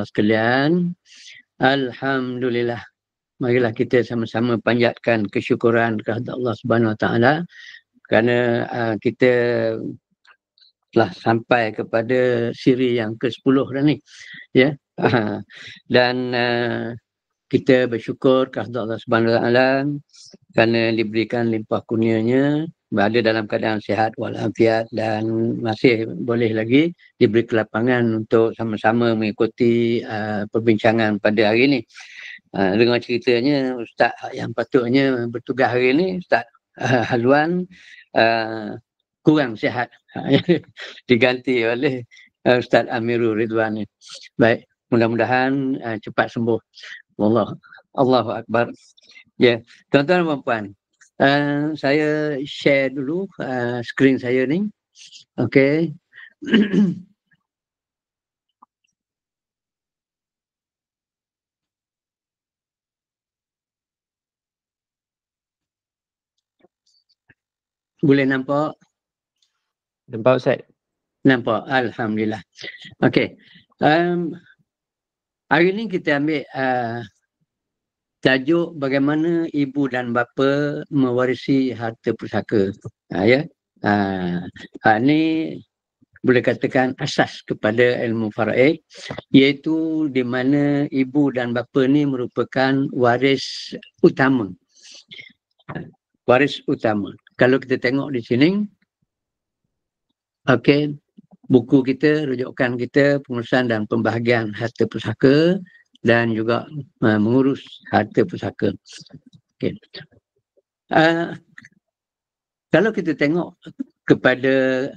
pemirsa sekalian, alhamdulillah. Marilah kita sama-sama panjatkan kesyukuran kepada Allah Subhanahu Wa Taala kerana kita telah sampai kepada siri yang ke-10 dah ni, ya. Dan kita bersyukur kepada Allah Subhanahu Wa Taala kerana diberikan limpah kurnianya, berada dalam keadaan sihat walafiat dan masih boleh lagi diberi kelapangan untuk sama-sama mengikuti perbincangan pada hari ini. Dengar ceritanya Ustaz yang patutnya bertugas hari ini, Ustaz Haluan, kurang sihat. Diganti oleh Ustaz Amirul Ridwan. Baik, mudah-mudahan cepat sembuh. Allahu Akbar. Ya, tuan-tuan dan puan-puan, saya share dulu skrin saya ni. Okey. Boleh nampak? Nampak Ustaz? Nampak, alhamdulillah. Okey. Hari ni kita ambil tajuk bagaimana ibu dan bapa mewarisi harta pusaka. Ya. Ni boleh katakan asas kepada ilmu faraid, iaitu di mana ibu dan bapa ni merupakan waris utama. Waris utama. Kalau kita tengok di sini, okey, buku kita, rujukan kita, pengurusan dan pembahagian harta pusaka dan juga mengurus harta pusaka. Okay. Kalau kita tengok kepada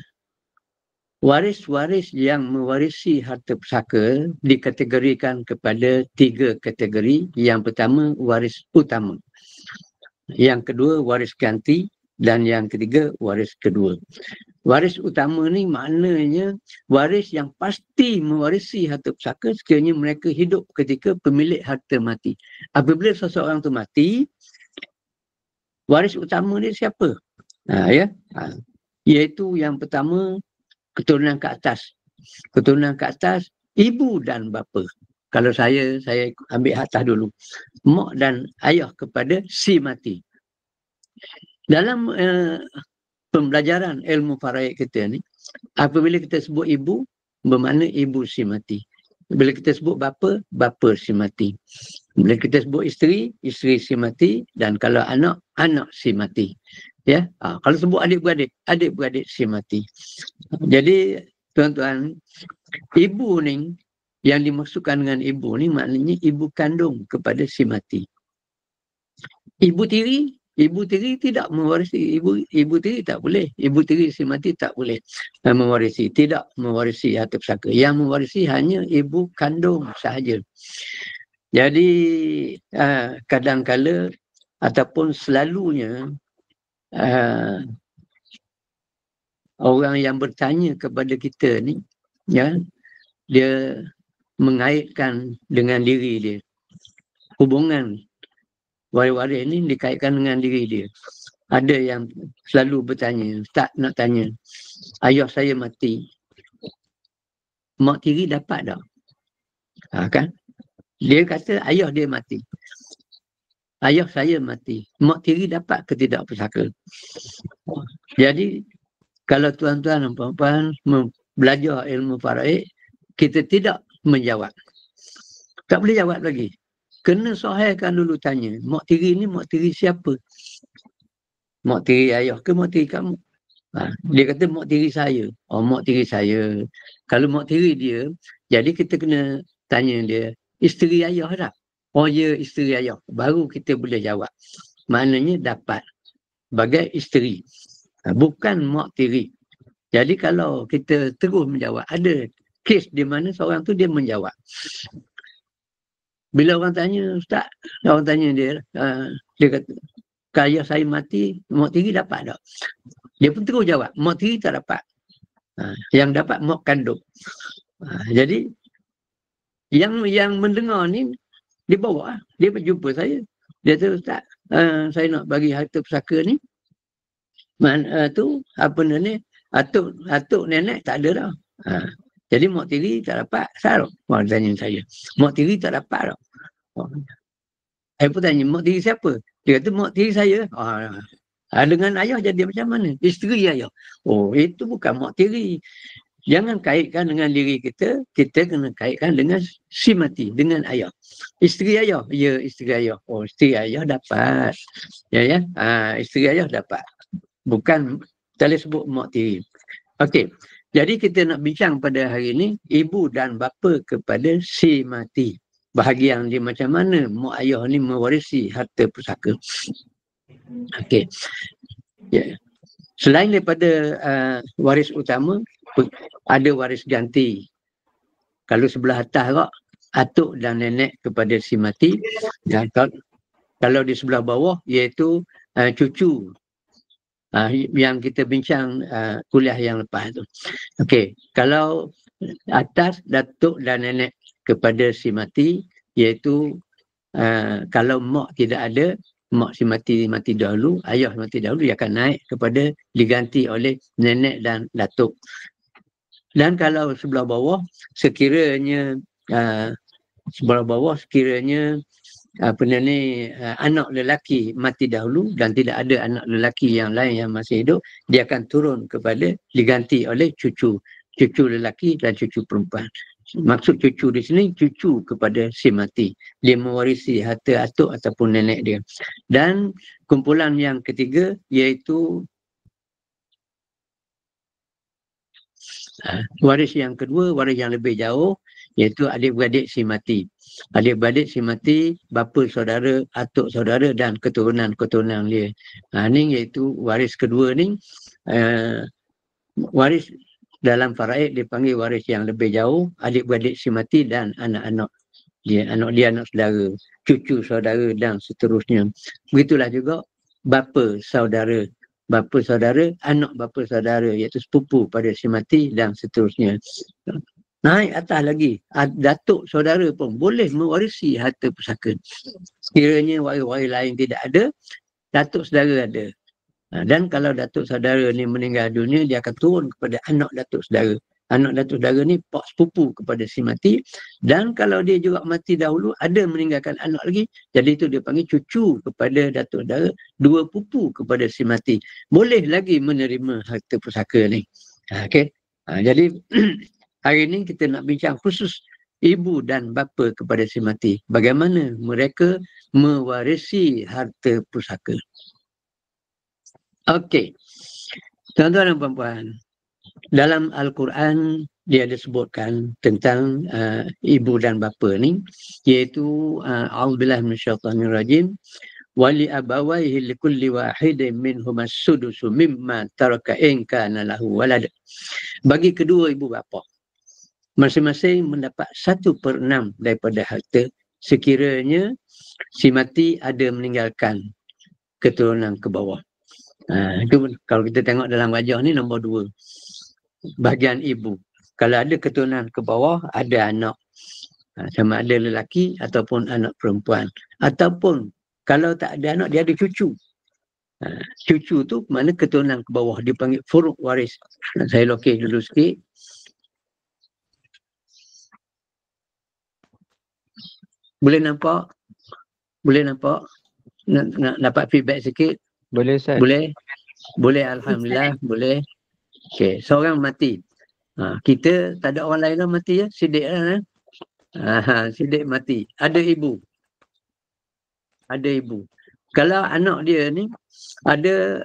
waris-waris yang mewarisi harta pusaka dikategorikan kepada 3 kategori. Yang pertama, waris utama. Yang kedua, waris ganti. Dan yang ketiga, waris kedua. Waris utama ni maknanya waris yang pasti mewarisi harta pusaka sekiranya mereka hidup ketika pemilik harta mati. Apabila seseorang tu mati, waris utama dia siapa? Iaitu yang pertama, keturunan ke atas. Keturunan ke atas, ibu dan bapa. Kalau saya ambil atas dulu. Mak dan ayah kepada si mati. Dalam pembelajaran ilmu faraid kita ni, apabila kita sebut ibu, bermakna ibu si mati. Bila kita sebut bapa, bapa si mati. Bila kita sebut isteri, isteri si mati. Dan kalau anak, anak si mati. Ya, kalau sebut adik-beradik, adik-beradik si mati. Jadi, tuan-tuan, ibu ni, yang dimaksudkan dengan ibu ni, maknanya ibu kandung kepada si mati. Ibu tiri tidak mewarisi, ibu tiri tak boleh. Ibu tiri si mati tak boleh mewarisi, tidak mewarisi harta pusaka. Yang mewarisi hanya ibu kandung sahaja. Jadi kadang-kala ataupun selalunya orang yang bertanya kepada kita ni, ya, dia mengaitkan dengan diri dia. Hubungan waris-waris ni dikaitkan dengan diri dia. Ada yang selalu bertanya, tak nak tanya, ayah saya mati, mak tiri dapat tak? Kan? Dia kata ayah dia mati. Ayah saya mati, mak tiri dapat ke tidak pusaka? Jadi, kalau tuan-tuan dan puan-puan belajar ilmu faraid, kita tidak menjawab. Tak boleh jawab lagi. Kena sahihkan dulu tanya, mak tiri ni mak tiri siapa? Mak tiri ayah ke mak tiri kamu? Dia kata mak tiri saya. Oh, mak tiri saya. Kalau mak tiri dia, jadi kita kena tanya dia, isteri ayah tak? Oh ya, isteri ayah. Baru kita boleh jawab. Maknanya dapat. Sebagai isteri. Bukan mak tiri. Jadi kalau kita terus menjawab, ada kes di mana seorang tu dia menjawab. Bila orang tanya, Ustaz, orang tanya dia, dia kata, kalau ayah saya mati, mak tiri dapat tak? Dia pun terus jawab, mak tiri tak dapat. Yang dapat mak kandung. Jadi, yang mendengar ni, dia bawa, dia berjumpa saya. Dia kata, Ustaz, saya nak bagi harta pusaka ni. Tu, apa ni, atuk nenek tak ada dah. Jadi mak tiri tak dapat. Salah. Orang tanya saya. Mak tiri tak dapat tak? Saya pun tanya, mak tiri siapa? Dia kata, mak tiri saya. Dengan ayah jadi macam mana? Isteri ayah. Oh, itu bukan mak tiri. Jangan kaitkan dengan diri kita, kita kena kaitkan dengan si mati, dengan ayah. Isteri ayah? Ya, isteri ayah. Oh, isteri ayah dapat. Ya. Isteri ayah dapat. Bukan, tak boleh sebut mak tiri. Okey. Jadi kita nak bincang pada hari ini, ibu dan bapa kepada si mati. Bahagian dia macam mana mak ayah ni mewarisi harta pusaka. Okey. Ya. Selain daripada waris utama, ada waris ganti. Kalau sebelah atas kak, atuk dan nenek kepada si mati. Dan kalau di sebelah bawah, iaitu cucu. Yang kita bincang kuliah yang lepas tu. Okey, kalau atas datuk dan nenek kepada si mati, iaitu kalau mak tidak ada, mak si mati dahulu, ayah mati dahulu, dia akan naik kepada diganti oleh nenek dan datuk. Dan kalau sebelah bawah, sekiranya anak lelaki mati dahulu dan tidak ada anak lelaki yang lain yang masih hidup, dia akan turun kepada diganti oleh cucu lelaki dan cucu perempuan. Maksud cucu di sini, cucu kepada si mati. Dia mewarisi harta atuk ataupun nenek dia. Dan kumpulan yang ketiga iaitu waris yang kedua, waris yang lebih jauh, iaitu adik-beradik si mati. Adik-beradik si mati, bapa saudara, atuk saudara dan keturunan-keturunan dia. Ini iaitu waris kedua ni. Waris dalam faraid dipanggil waris yang lebih jauh, adik-beradik si mati dan anak-anak dia, anak saudara, cucu saudara dan seterusnya. Begitulah juga bapa saudara, anak bapa saudara, iaitu sepupu pada si mati dan seterusnya. Naik atas lagi, datuk saudara pun boleh mewarisi harta pusaka. Sekiranya waris-waris lain tidak ada, datuk saudara ada. Dan kalau datuk saudara ni meninggal dunia, dia akan turun kepada anak datuk saudara. Anak datuk saudara ni pak sepupu kepada si mati. Dan kalau dia juga mati dahulu, ada meninggalkan anak lagi, jadi itu dia panggil cucu kepada datuk saudara, dua pupu kepada si mati. Boleh lagi menerima harta pusaka ni. Okey. Jadi hari ini kita nak bincang khusus ibu dan bapa kepada si mati. Bagaimana mereka mewarisi harta pusaka. Okey. Tuan-tuan dan puan-puan, dalam Al-Quran dia disebutkan tentang ibu dan bapa ni, iaitu a'udzubillahi minasyaitonirrajim, wa li abawayhi likulli wahidin minhum as-sudusu mimma taraka in kana lahu walad. Bagi kedua ibu bapa, masing-masing mendapat 1/6 daripada harta sekiranya si mati ada meninggalkan keturunan ke bawah. Itu kalau kita tengok dalam rajah ni nombor 2. Bahagian ibu. Kalau ada keturunan ke bawah, ada anak. Sama ada lelaki ataupun anak perempuan. Ataupun kalau tak ada anak, dia ada cucu. Cucu tu mana keturunan ke bawah. Dia panggil furuk waris. Saya lokis dulu sikit. Boleh nampak? Nak dapat feedback sikit? Boleh, Ustaz. Boleh, alhamdulillah, boleh. Okey, seorang mati. Kita tak ada orang lain lah mati ya, Siddiq lah. Siddiq mati. Ada ibu. Kalau anak dia ni ada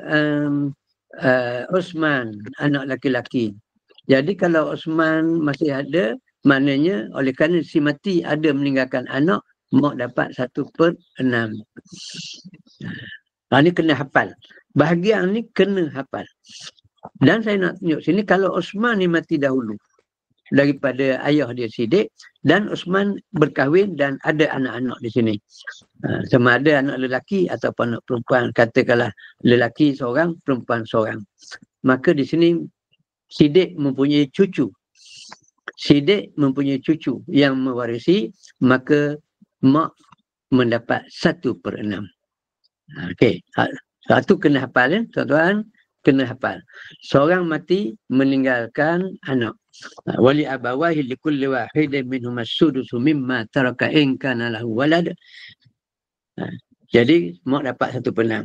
Osman, anak laki-laki. Jadi kalau Osman masih ada, maknanya oleh kerana si mati ada meninggalkan anak, mak dapat 1/6. Ini kena hafal. Bahagian ni kena hafal. Dan saya nak tunjuk sini, kalau Osman ni mati dahulu daripada ayah dia Siddiq, dan Osman berkahwin dan ada anak-anak di sini. Sama ada anak lelaki ataupun anak perempuan. Katakanlah lelaki seorang, perempuan seorang. Maka di sini Siddiq mempunyai cucu. Yang mewarisi, maka mak mendapat 1/6. Okey. Satu kena hafal ya, tuan-tuan. Kena hafal. Seorang mati meninggalkan anak. Wali abawahi likulli wahidin minhum as-sudusu mimma taraka in kana lahu walad. Jadi mak dapat 1/6.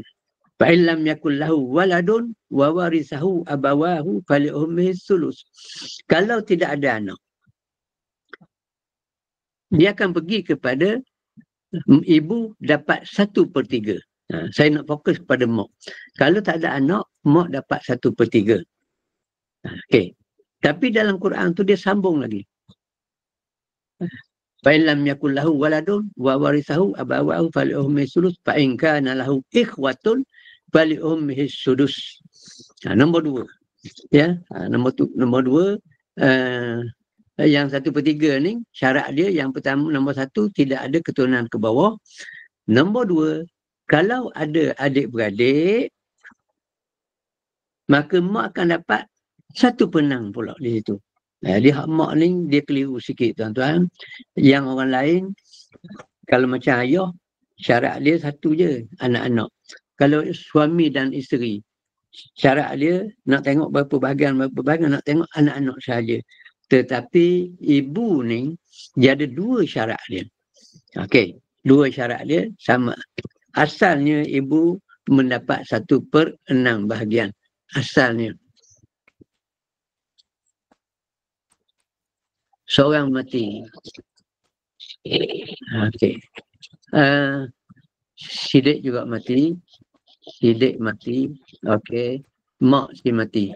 Fa in lam yakul lahu waladun wa warisahu abawahu fali ummihi sulus. Kalau tidak ada anak, dia akan pergi kepada ibu dapat 1/3. Saya nak fokus pada mak. Kalau tak ada anak, mak dapat 1/3. Okey. Tapi dalam Quran tu dia sambung lagi. Fa in lam yakul lahu waladun wa warisahu abawahu fali ummihi sulus fa in kana lahu ikhwatun fali ummihi sudus. Nombor 2. Ya, nombor 2 yang 1/3 ni syarat dia yang pertama, nombor 1 tidak ada keturunan ke bawah. Nombor 2, kalau ada adik-beradik maka mak akan dapat 1/6 pula di situ. Di hak mak ni dia keliru sikit tuan-tuan. Yang orang lain kalau macam ayah syarat dia 1 je anak-anak. Kalau suami dan isteri syarat dia nak tengok berapa bahagian nak tengok anak-anak sahaja. Tetapi ibu ni dia ada 2 syarat dia. Okey, 2 syarat dia sama. Asalnya ibu mendapat 1/6 bahagian. Asalnya. Seorang mati. Okey. Sidik juga mati. Sidik mati. Okey. Mak si mati.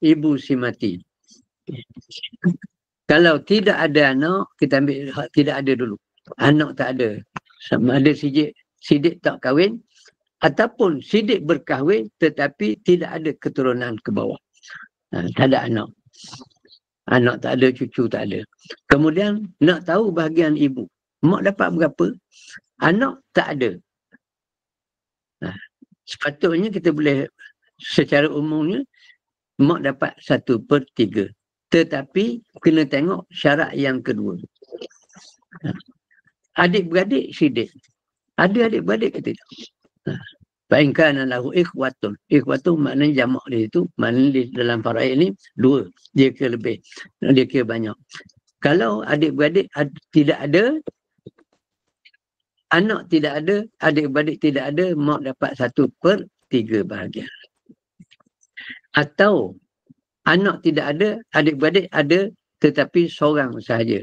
Ibu si mati. Kalau tidak ada anak, kita ambil tidak ada dulu. Anak tak ada. Sama ada sidik tak kahwin ataupun sidik berkahwin tetapi tidak ada keturunan ke bawah. Tak ada anak. Anak tak ada, cucu tak ada. Kemudian nak tahu bahagian ibu. Mak dapat berapa? Anak tak ada. Sepatutnya kita boleh secara umumnya mak dapat 1/3. Tetapi kena tengok syarat yang kedua. Adik-beradik sidik. Ada adik-beradik ke tidak? Fa in kana lahu ikhwatun. Ikhwatun maknanya jamak di situ. Maknanya di dalam faraid ni 2. Dia kira lebih. Dia kira banyak. Kalau adik-beradik tidak ada, anak tidak ada, adik-beradik tidak ada, mak dapat 1/3 bahagian. Atau anak tidak ada, adik-beradik ada tetapi seorang sahaja.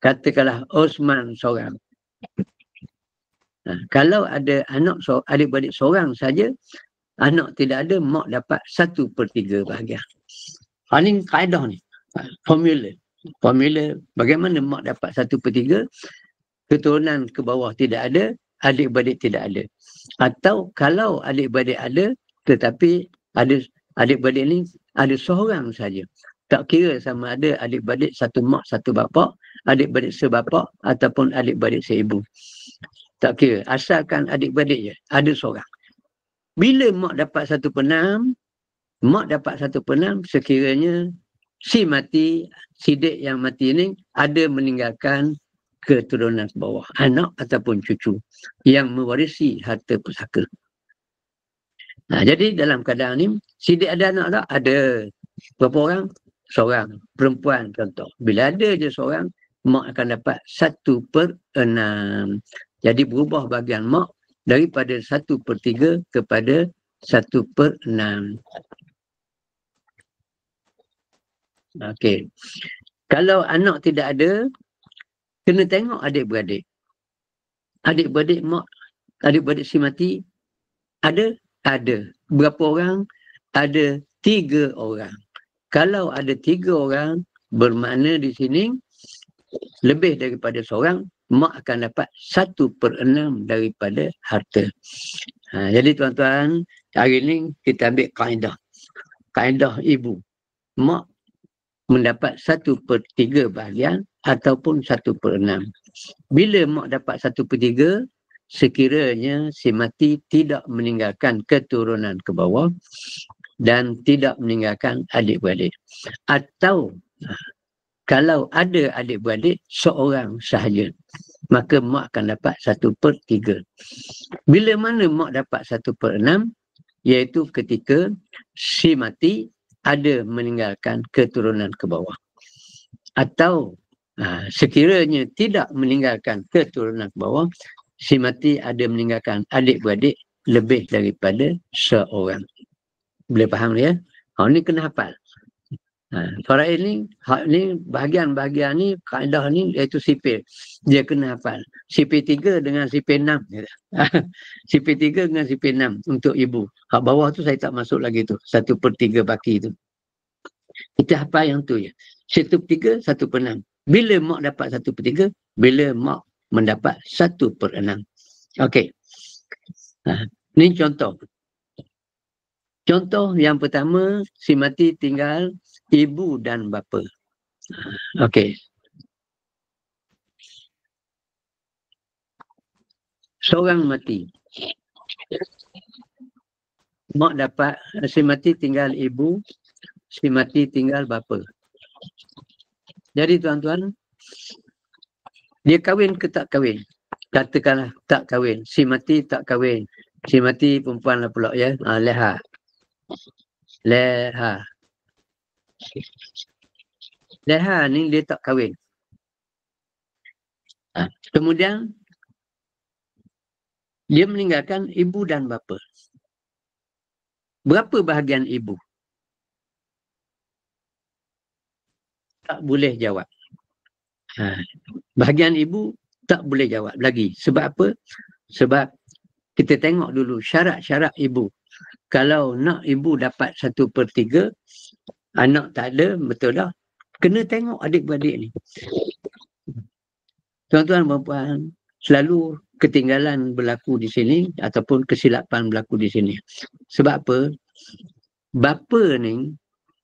Katakanlah Osman seorang. Kalau ada adik-beradik seorang saja, anak tidak ada, mak dapat 1/3 bahagian. Ini kaedah ni. Formula bagaimana mak dapat 1/3, keturunan ke bawah tidak ada, adik-beradik tidak ada. Atau kalau adik-beradik ada, tetapi ada adik-beradik ni ada seorang saja. Tak kira sama ada adik-beradik satu mak, satu bapa, adik-beradik sebapak ataupun adik-beradik seibu. Tak kira. Asalkan adik-beradik je. Ada seorang. Bila mak dapat 1/6, mak dapat 1/6 sekiranya si mati, sidik yang mati ni ada meninggalkan keturunan ke bawah. Anak ataupun cucu yang mewarisi harta pusaka. Jadi dalam keadaan ni, sidik ada anak tak? Ada. Berapa orang? Seorang. Perempuan contoh. Bila ada je seorang, mak akan dapat 1/6. Jadi berubah bahagian mak daripada 1/3 kepada 1/6. Okey. Kalau anak tidak ada, kena tengok adik-beradik. Adik-beradik mak, adik-beradik si mati, ada? Ada. Berapa orang? Ada 3 orang. Kalau ada 3 orang, bermakna di sini lebih daripada seorang, mak akan dapat 1/6 daripada harta. Jadi tuan-tuan, hari ni kita ambil kaedah. Kaedah ibu. Mak mendapat 1/3 bahagian ataupun 1/6. Bila mak dapat 1/3, sekiranya si mati tidak meninggalkan keturunan ke bawah dan tidak meninggalkan adik-beradik. Atau kalau ada adik-beradik seorang sahaja, maka mak akan dapat 1/3. Bila mana mak dapat 1/6, iaitu ketika si mati ada meninggalkan keturunan ke bawah. Atau sekiranya tidak meninggalkan keturunan ke bawah, si mati ada meninggalkan adik-beradik lebih daripada seorang. Boleh faham ya? Ini kena hafal. Faraid ni, bahagian-bahagian ni, kaedah ni iaitu sipil. Dia kena hafal. Sipil 3 dengan sipil 6. Sipil 3 dengan sipil 6 untuk ibu. Hak bawah tu saya tak masuk lagi tu. 1/3 baki tu. Kita hafal yang tu je. 1/3, 1/6. Bila mak dapat 1/3, bila mak mendapat 1/6. Okey. Ni contoh. Contoh yang pertama, si mati tinggal ibu dan bapa. Okey. Seorang mati. Mak dapat, si mati tinggal ibu, si mati tinggal bapa. Jadi tuan-tuan, dia kahwin ke tak kahwin? Katakanlah tak kahwin. Si mati tak kahwin. Si mati perempuan lah pula ya. Leha. Leha ni dia tak kahwin. Kemudian dia meninggalkan ibu dan bapa. Berapa bahagian ibu? Tak boleh jawab. Bahagian ibu tak boleh jawab lagi. Sebab apa? Sebab kita tengok dulu syarat-syarat ibu. Kalau nak ibu dapat 1/3, anak tak ada, betul dah. Kena tengok adik-beradik ni. Tuan-tuan dan puan, selalu ketinggalan berlaku di sini ataupun kesilapan berlaku di sini. Sebab apa? Bapa ni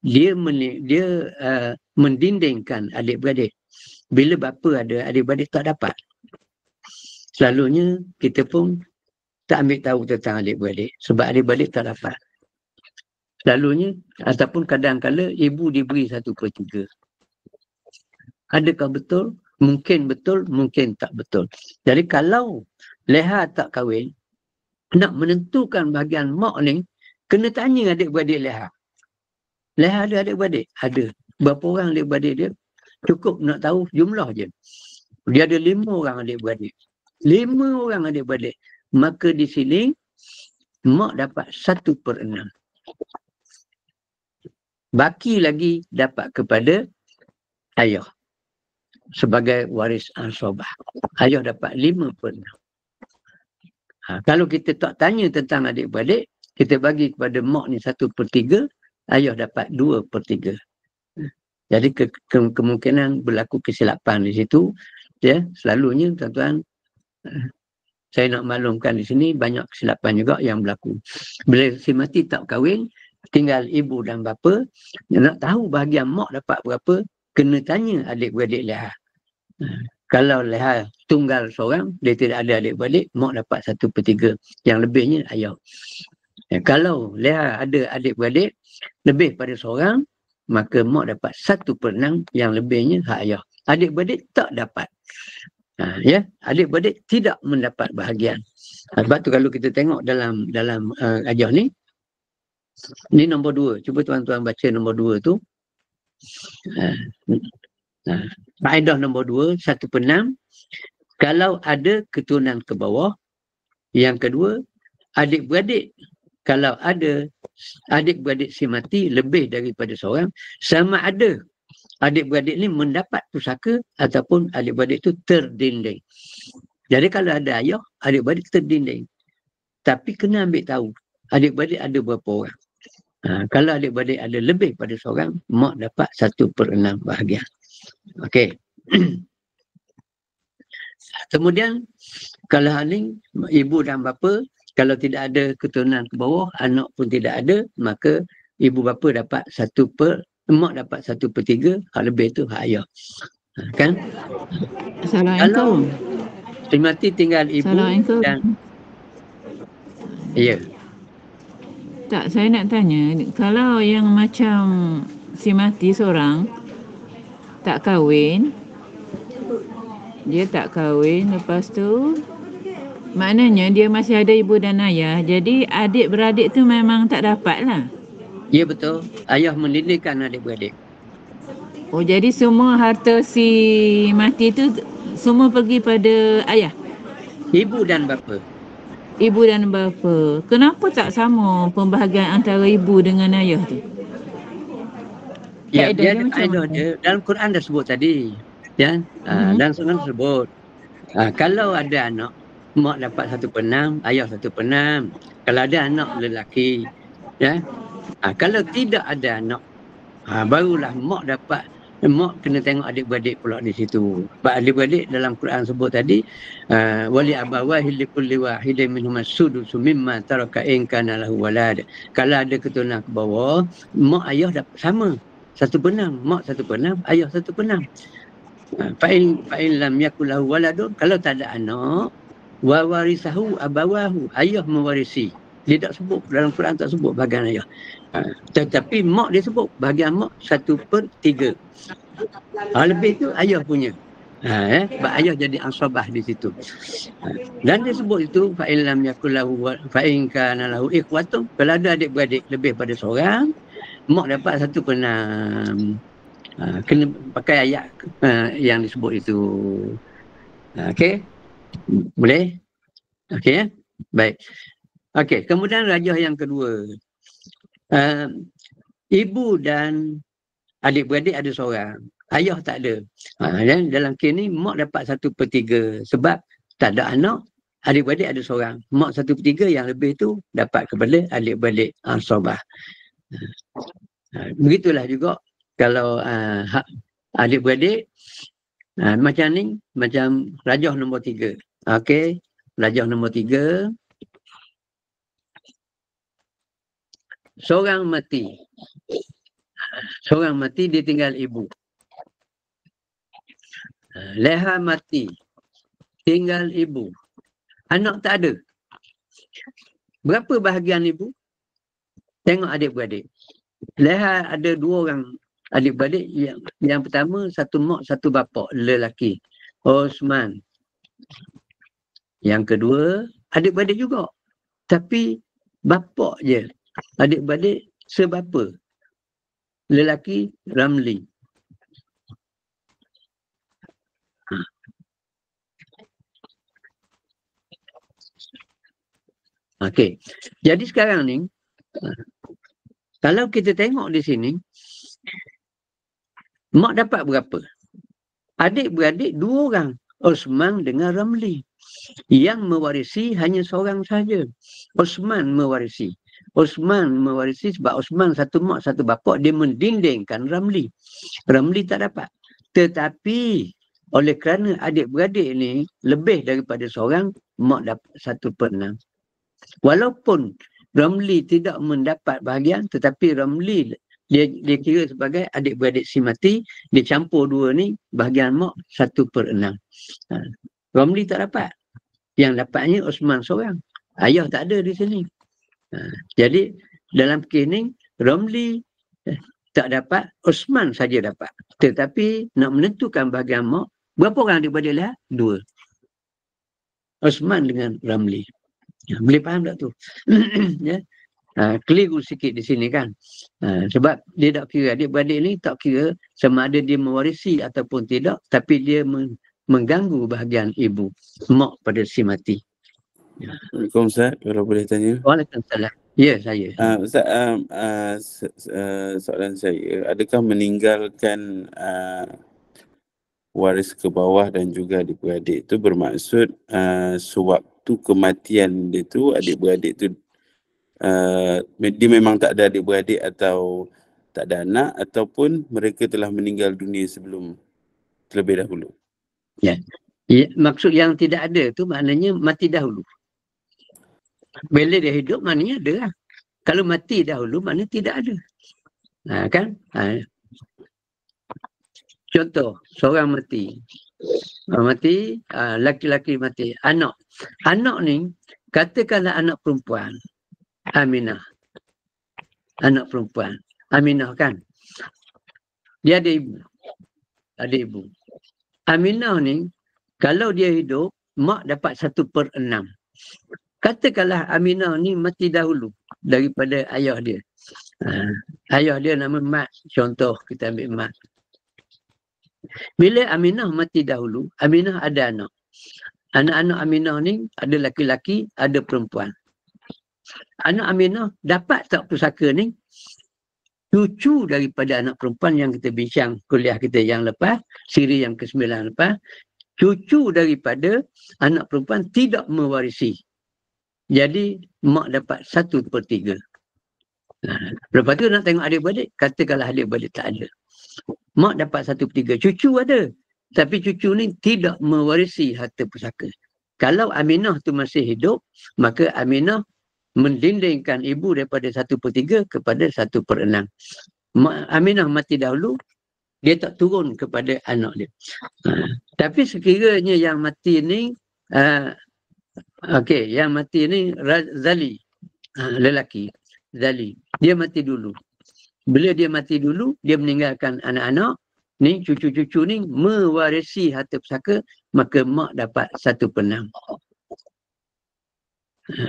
dia mendindingkan adik-beradik. Bila bapa ada, adik-beradik tak dapat. Selalunya kita pun tak ambil tahu tentang adik-beradik sebab adik-beradik tak dapat. Selalunya ataupun kadang-kala ibu diberi 1/3. Adakah betul? Mungkin betul, mungkin tak betul. Jadi kalau Leha tak kahwin, nak menentukan bahagian mak ni, kena tanya adik-beradik Leha. Leha ada adik-beradik? Ada. Berapa orang adik-beradik dia? Cukup nak tahu jumlah je. Dia ada 5 orang adik-beradik. 5 orang adik-beradik. Maka di sini, mak dapat 1/6. Baki lagi dapat kepada ayah. Sebagai waris ansabah. Ayah dapat 5/6. Kalau kita tak tanya tentang adik-beradik, kita bagi kepada mak ni 1/3, ayah dapat 2/3. Jadi kemungkinan berlaku kesilapan di situ. Ya, selalunya tuan-tuan, saya nak maklumkan di sini banyak kesilapan juga yang berlaku. Bila si mati tak kahwin, tinggal ibu dan bapa, nak tahu bahagian mak dapat berapa, kena tanya adik-beradik Leha. Kalau Leha tunggal seorang, dia tidak ada adik-beradik, mak dapat 1/3. Yang lebihnya ayah. Kalau Leha ada adik-beradik, lebih pada seorang, maka mak dapat 1/6, yang lebihnya hak ayah. Adik-beradik tak dapat. Ya, adik-beradik tidak mendapat bahagian. Sebab tu kalau kita tengok dalam ajar ni nombor 2. Cuba tuan-tuan baca nombor 2 tu. Faedah nombor 2, 1/6. Kalau ada keturunan ke bawah. Yang kedua, adik-beradik. Kalau ada adik-beradik si mati lebih daripada seorang, sama ada adik-beradik ni mendapat pusaka ataupun adik-beradik tu terdinding. Jadi kalau ada ayah, adik-beradik terdinding. Tapi kena ambil tahu, adik-beradik ada berapa orang. Kalau adik-beradik ada lebih pada seorang, mak dapat 1/6 bahagian. Okey. Kemudian, kalau ni ibu dan bapa, kalau tidak ada keturunan ke bawah, anak pun tidak ada, maka ibu bapa dapat mak dapat 1/3, hak lebih tu hak ayah. Kan? Kalau si mati tinggal ibu dan ya. Tak, saya nak tanya, kalau yang macam si mati seorang tak kahwin, dia tak kahwin, lepas tu Maknanya dia masih ada ibu dan ayah. Jadi adik-beradik tu memang tak dapat lah. Ya betul. Ayah mendidikkan adik-beradik. Oh, jadi semua harta si mati tu semua pergi pada ayah, Ibu dan bapa. ibu dan bapa. Kenapa tak sama pembahagian antara ibu dengan ayah tu? Ya, Kaedah dia dia ada macam kaedah mana? dia. Dalam Quran dah sebut tadi. Ya, dalam Quran sebut. Kalau ada anak, mak dapat 1/6, ayah 1/6. Kalau ada anak lelaki, ya. Kalau tidak ada anak, barulah mak kena tengok adik-beradik pula di situ. Sebab adik-beradik dalam Quran sebut tadi, wali abawahi likulli wahidin minhum as-sudusu mimma taraka in kana lahu walad. Kalau ada keturunan ke bawah, mak ayah dapat sama. 1/6, mak 1/6, ayah 1/6. Fa'in lam yakul lahu waladun, kalau tak ada anak, wa warisahu abawahu, ayah mewarisi. Dia tak sebut, dalam Quran tak sebut bahagian ayah. Tetapi mak dia sebut, bahagian mak 1/3. Lebih tu ayah punya. Sebab ayah jadi ansabah di situ. Dan dia sebut itu, fa'in lam yakul lahu fa'in kana lahu ikhwatun, kalau ada adik-beradik lebih pada seorang, mak dapat 1/6. Kena pakai ayat yang disebut itu. Okey? Boleh? Okey ya? Baik. Okey, kemudian rajah yang kedua. Ibu dan adik-beradik ada seorang. Ayah tak ada. Dan dalam kes ni, mak dapat 1/3. Sebab tak ada anak, adik-beradik ada seorang. Mak 1/3, yang lebih tu dapat kepada adik-beradik ansabah. Begitulah juga kalau adik-beradik, macam ni, macam rajah nombor 3. Okey, rajah nombor 3. Seorang mati. Seorang mati ditinggal ibu. Leha mati, tinggal ibu. Anak tak ada. Berapa bahagian ibu? Tengok adik-beradik. Leha ada 2 orang adik-beradik. Yang pertama, satu mak, satu bapa, lelaki. Osman. Yang kedua, adik-beradik juga. Tapi bapa je. Adik-beradik sebapa. Lelaki, Ramli. Okey. Jadi sekarang ni, kalau kita tengok di sini, mak dapat berapa? Adik-beradik 2 orang. Osman dengan Ramli. Yang mewarisi hanya seorang saja. Osman mewarisi. Osman mewarisi sebab Osman satu mak, satu bapa, dia mendindingkan Ramli. Ramli tak dapat. Tetapi oleh kerana adik-beradik ni lebih daripada seorang, mak dapat 1/6. Walaupun Ramli tidak mendapat bahagian, tetapi Ramli dia kira sebagai adik-beradik si mati, dia campur 2 ni, bahagian mak 1/6. Ramli tak dapat. Yang dapatnya Osman seorang. Ayah tak ada di sini. Jadi dalam kes ni, Ramli tak dapat, Osman saja dapat. Tetapi nak menentukan bahagian mak, berapa orang adik-beradik lah? 2. Osman dengan Ramli. Boleh faham tak tu? Ya. Keliru sikit di sini kan. Sebab dia tak kira, adik-beradik ni tak kira sama ada dia mewarisi ataupun tidak, tapi dia mengganggu bahagian ibu, mak pada si mati. Assalamualaikum Ustaz, kalau boleh tanya. Waalaikumsalam. Ya, saya. Ustaz, soalan saya, adakah meninggalkan waris ke bawah dan juga adik-beradik itu bermaksud sewaktu kematian dia tu, adik-beradik tu dia memang tak ada adik-beradik atau tak ada anak, ataupun mereka telah meninggal dunia sebelum terlebih dahulu? Ya. Maksud yang tidak ada tu maknanya mati dahulu. Bila dia hidup maknanya ada lah. Kalau mati dahulu maknanya tidak ada. Kan? Contoh, seorang mati. Laki-laki mati. Anak. Anak ni, katakanlah anak perempuan. Aminah. Anak perempuan. Aminah kan? Dia ada ibu. Ada ibu. Aminah ni, kalau dia hidup, mak dapat 1/6. Katakanlah Aminah ni mati dahulu daripada ayah dia. Ayah dia nama Mat. Contoh kita ambil Mat. Bila Aminah mati dahulu, Aminah ada anak. Anak-anak Aminah ni ada laki-laki, ada perempuan. Anak Aminah dapat tak pusaka ni? Cucu daripada anak perempuan yang kita bincang kuliah kita yang lepas, siri yang ke-9 lepas, cucu daripada anak perempuan tidak mewarisi. Jadi mak dapat 1/3. Lepas tu nak tengok adik-beradik, katakanlah adik-beradik tak ada. Mak dapat 1/3, cucu ada. Tapi cucu ni tidak mewarisi harta pusaka. Kalau Aminah tu masih hidup, maka Aminah mendindingkan ibu daripada 1/3 kepada 1/6. Aminah mati dahulu, dia tak turun kepada anak dia. Tapi sekiranya yang mati ni, yang mati ni Zali, lelaki, Zali. Dia mati dulu. Bila dia mati dulu, dia meninggalkan anak-anak, ni cucu-cucu ni mewarisi harta pusaka, maka mak dapat 1/6.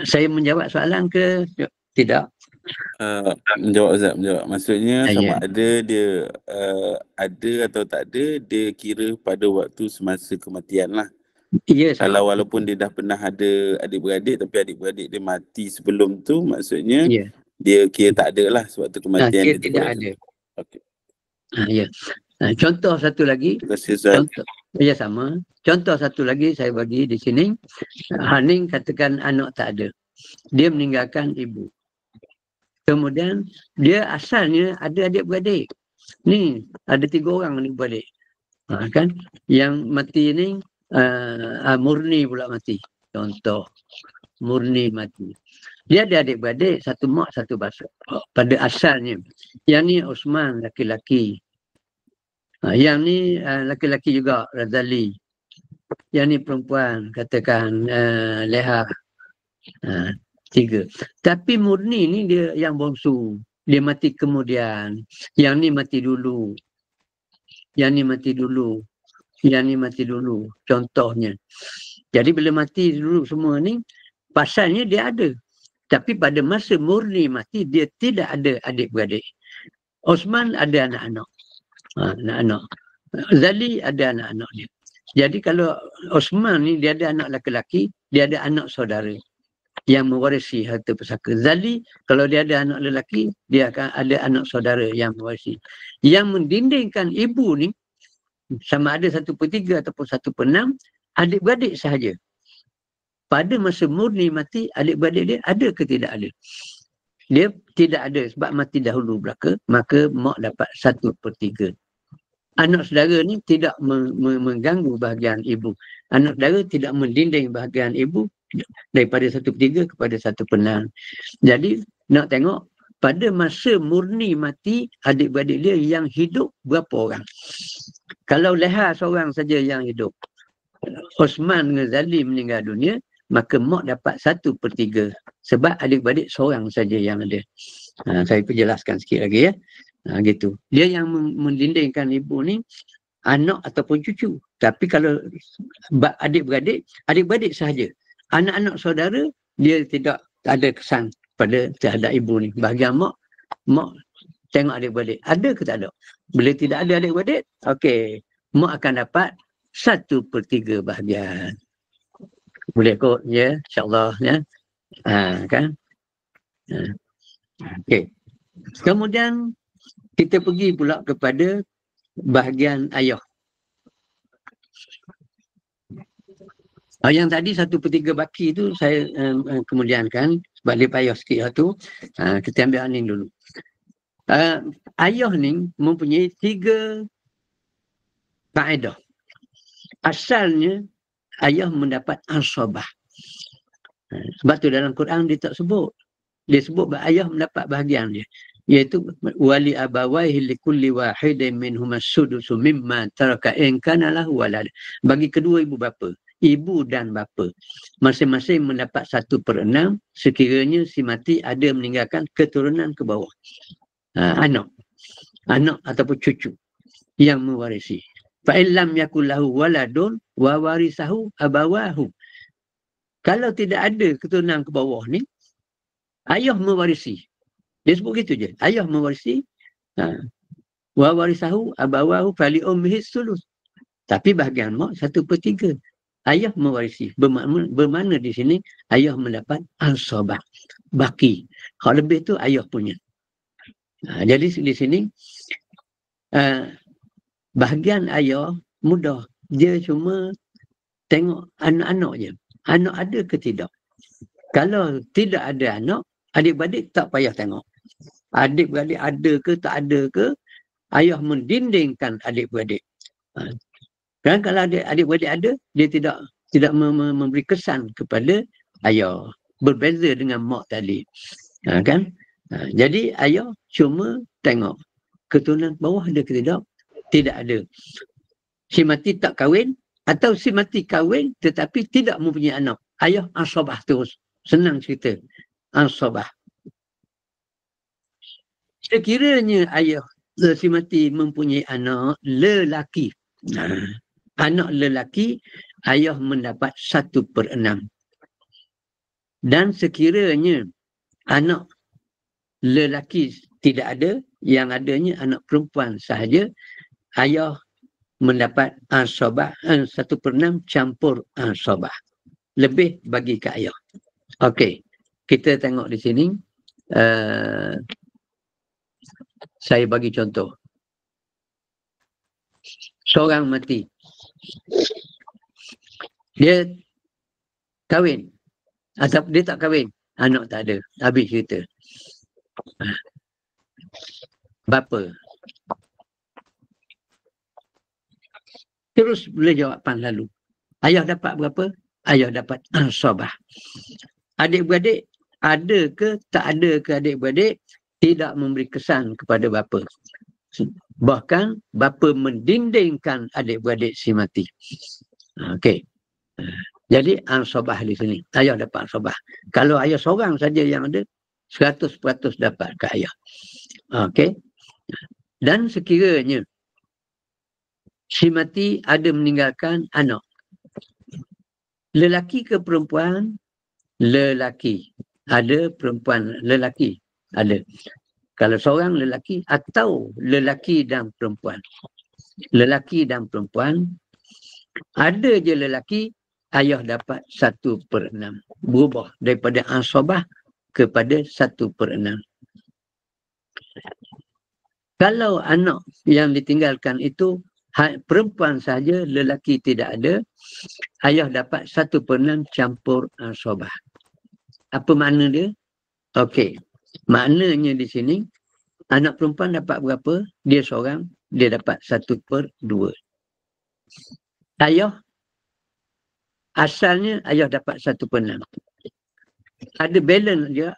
Saya menjawab soalan ke tidak? Menjawab Ustaz, menjawab. Maksudnya sama ada dia ada atau tak ada, dia kira pada waktu semasa kematian lah. Ya, kalau walaupun dia dah pernah ada adik-beradik, tapi adik-beradik dia mati sebelum tu, maksudnya dia kira tak ada lah sewaktu kematian dia tidak ada. Okay. Ya. Contoh satu lagi. Terima kasih Ustaz. Ya, sama. Contoh satu lagi saya bagi di sini. Haning katakan anak tak ada. Dia meninggalkan ibu. Kemudian dia asalnya ada adik-beradik. Ni ada 3 orang adik-beradik. Kan? Yang mati ni Murni pula mati. Contoh. Murni mati. Dia ada adik-beradik, satu mak, satu bapa. Pada asalnya. Yang ni Osman, laki-laki. Yang ni laki-laki juga, Razali. Yang ni perempuan, katakan Leha. 3. Tapi Murni ni dia yang bongsu. Dia mati kemudian. Yang ni mati dulu. Yang ni mati dulu. Yang ni mati dulu. Contohnya. Jadi bila mati dulu semua ni, pasalnya dia ada. Tapi pada masa Murni mati, dia tidak ada adik-beradik. Osman ada anak-anak. Anak-anak. Zali ada anak-anak dia. Jadi kalau Osman ni dia ada anak lelaki, dia ada anak saudara yang mewarisi harta pusaka. Zali kalau dia ada anak lelaki, dia akan ada anak saudara yang mewarisi. Yang mendindingkan ibu ni sama ada 1/3 ataupun 1/6, adik-beradik sahaja. Pada masa Murni mati, adik-beradik dia ada ke tidak ada? Dia tidak ada sebab mati dahulu belaka, maka mak dapat 1/3. Anak saudara ni tidak mengganggu bahagian ibu. Anak saudara tidak mendinding bahagian ibu daripada 1/3 kepada 1/6. Jadi nak tengok pada masa Murni mati, adik-beradik dia yang hidup berapa orang? Kalau Leha seorang saja yang hidup, Osman dengan Zali meninggal dunia, maka mak dapat 1/3 sebab adik-beradik seorang saja yang ada. Saya perjelaskan sikit lagi ya. Gitu. Dia yang mendindingkan ibu ni anak ataupun cucu. Tapi kalau adik-beradik sahaja. Anak-anak saudara dia tidak ada kesan pada terhadap ibu ni. Bahagian mak tengok adik-beradik. Ada ke tak ada? Bila tidak ada adik-beradik, okey, mak akan dapat 1/3 bahagian. Boleh kot ya, insya-Allah ya. Kan? Okey. Kemudian kita pergi pula kepada bahagian ayah. Yang tadi 1/3 baki tu saya kemudiankan sebab dia payah sikit tu. Kita ambil Haning dulu. Ayah ni mempunyai 3 kaedah. Asalnya ayah mendapat asabah. Sebab tu dalam Quran dia tak sebut. Dia sebut ayah mendapat bahagian dia. Iaitu wali abawaihi likulli wahidin minhum as-sudusu mimma taraka in kana lahu walad. Bagi kedua ibu bapa, ibu dan bapa, masing-masing mendapat 1/6 sekiranya si mati ada meninggalkan keturunan ke bawah. Anak ataupun cucu yang mewarisi. Fa in lam yakul lahu waladun wa warisahu abawahu. Kalau tidak ada keturunan ke bawah ni, ayah mewarisi. Dia sebut gitu je. Ayah mewarisi. Wa warisahu abawahu fali ummihi sulus. Tapi bahagian mak 1/3. Ayah mewarisi. Bermakna di sini ayah mendapat asabah. Baki. Hak lebih tu ayah punya. Jadi di sini bahagian ayah mudah. Dia cuma tengok anak-anak je. Anak ada ke tidak? Kalau tidak ada anak, adik-beradik tak payah tengok. Adik-beradik ada ke tak ada ke, ayah mendindingkan adik-beradik. Kan kalau adik-beradik ada, dia tidak memberi kesan kepada ayah. Berbeza dengan mak tadi. Kan? Jadi ayah cuma tengok keturunan bawah ada ke tidak? Tidak ada. Si mati tak kahwin, atau si mati kahwin tetapi tidak mempunyai anak. Ayah asabah terus. Senang cerita. Asabah. Sekiranya ayah si mati mempunyai anak lelaki. Anak lelaki, ayah mendapat 1/6. Dan sekiranya anak lelaki tidak ada, yang adanya anak perempuan sahaja, ayah mendapat asabah 1/6 campur asabah. Lebih bagi ke ayah. Okey. Kita tengok di sini. Saya bagi contoh. Seorang mati. Dia kahwin. Atau dia tak kahwin. Anak tak ada. Habis cerita. Bapa. Terus boleh jawapan lalu. Ayah dapat berapa? Ayah dapat asabah. Adik-beradik ada ke tak ada ke adik-beradik tidak memberi kesan kepada bapa. Bahkan bapa mendindingkan adik-beradik si mati. Okey. Jadi asabah di sini. Ayah dapat asabah. Kalau ayah seorang saja yang ada, 100% dapat ke ayah. Okey. Dan sekiranya si mati ada meninggalkan anak. Lelaki ke perempuan? Lelaki. Ada perempuan lelaki. Ada. Kalau seorang lelaki atau lelaki dan perempuan. Lelaki dan perempuan. Ada je lelaki, ayah dapat 1/6. Berubah daripada asabah kepada 1/6. Kalau anak yang ditinggalkan itu perempuan saja, lelaki tidak ada, ayah dapat 1/6 campur asabah. Apa makna dia? Okey. Maknanya di sini, anak perempuan dapat berapa? Dia seorang, dia dapat 1/2. Ayah, asalnya ayah dapat 1/6. Ada balance dia.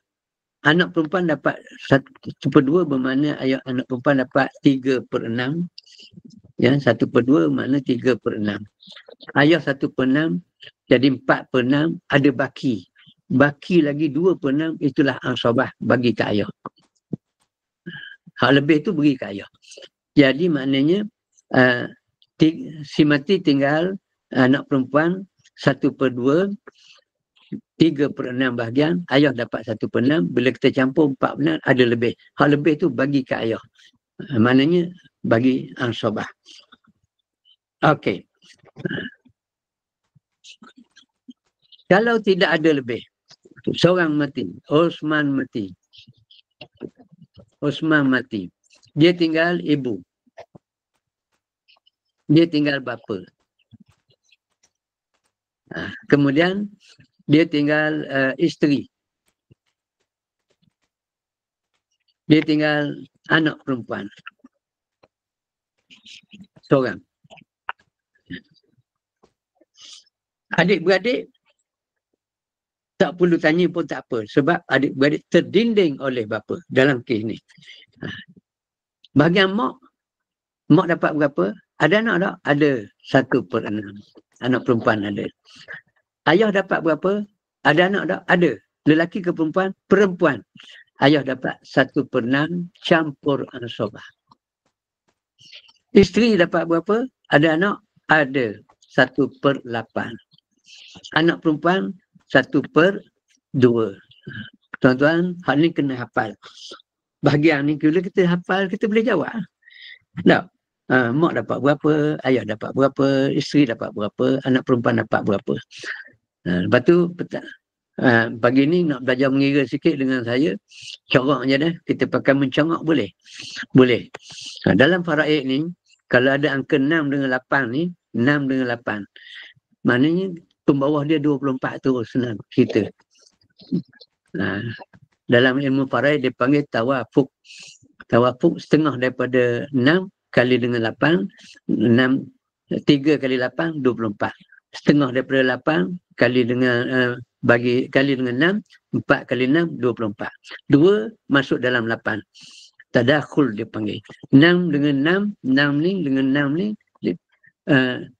Anak perempuan dapat 1/2 bermakna anak perempuan dapat 3/6. Ya, 1/2 makna 3/6. Ayah 1/6 jadi 4/6, ada baki. Baki lagi 2/6, itulah asabah bagi ke ayah. Hak lebih tu beri ke ayah. Jadi maknanya si mati tinggal anak perempuan 1/2, 3/6 bahagian, ayah dapat 1/6, bila kita campur 4/6 ada lebih. Hak lebih tu bagi ke ayah. Maknanya bagi asabah. Okey. Kalau tidak ada lebih, seorang mati, Osman mati. Osman mati. Dia tinggal ibu. Dia tinggal bapa. Kemudian dia tinggal isteri. Dia tinggal anak perempuan. Seorang. Adik-beradik tak perlu tanya pun tak apa. Sebab adik-beradik terdinding oleh bapa dalam kes ni. Bahagian mak dapat berapa? Ada anak tak? Ada 1/6. Anak perempuan ada. Ayah dapat berapa? Ada anak tak? Ada. Lelaki ke perempuan? Perempuan. Ayah dapat 1/6 campur asabah. Isteri dapat berapa? Ada anak? Ada. 1/8. Anak perempuan 1/2. Tuan-tuan, hal ni kena hafal. Bahagian ni bila kita hafal, kita boleh jawab. Tak? Mak dapat berapa, ayah dapat berapa, isteri dapat berapa, anak perempuan dapat berapa. Lepas tu, pagi ni nak belajar mengira sikit dengan saya, corak je dah. Kita pakai mencorak boleh? Boleh. Dalam faraid ni, kalau ada angka 6 dengan 8 ni, 6 dengan 8. Maknanya, pembawah dia 24 tu senang cerita. Dalam ilmu faraid dia panggil tawafuk. Tawafuk setengah daripada 6 kali dengan 8, 3 kali 8, 24. Setengah daripada 8 kali dengan kali dengan 6, 4 kali 6, 24. 2 masuk dalam 8. Tadakhul dia panggil. 6 dengan 6, 6 ni dengan 6 ni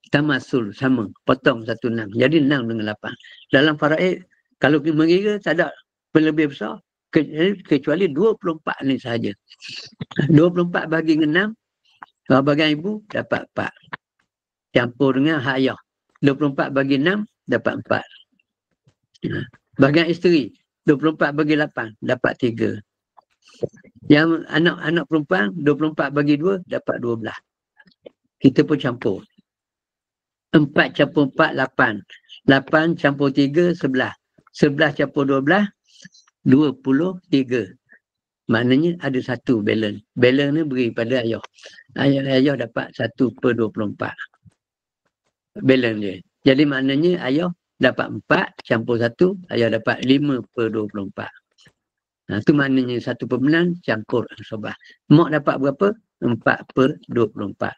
tamasul, sama. Potong 1 6. Jadi 6 dengan 8. Dalam faraid, kalau kita mengira tak ada lebih besar, kecuali 24 ni sahaja. 24 bagi dengan 6, bagian ibu dapat 4. Campur dengan hak ayah. 24 bagi 6 dapat 4. Bagian isteri 24 bagi 8 dapat 3. Yang anak-anak perempuan 24 bagi 2 dapat 12. Kita pun campur. 4 campur 4 8. 8 campur 3 11. 11 campur 12 23. Maknanya ada satu balance. Balance ni beri pada ayah. Ayah dapat 1/24. Balance dia. Jadi maknanya ayah dapat 4 campur 1, ayah dapat 5/24. Itu maknanya 1/9 campur ansabah. Mak dapat berapa? 4/24.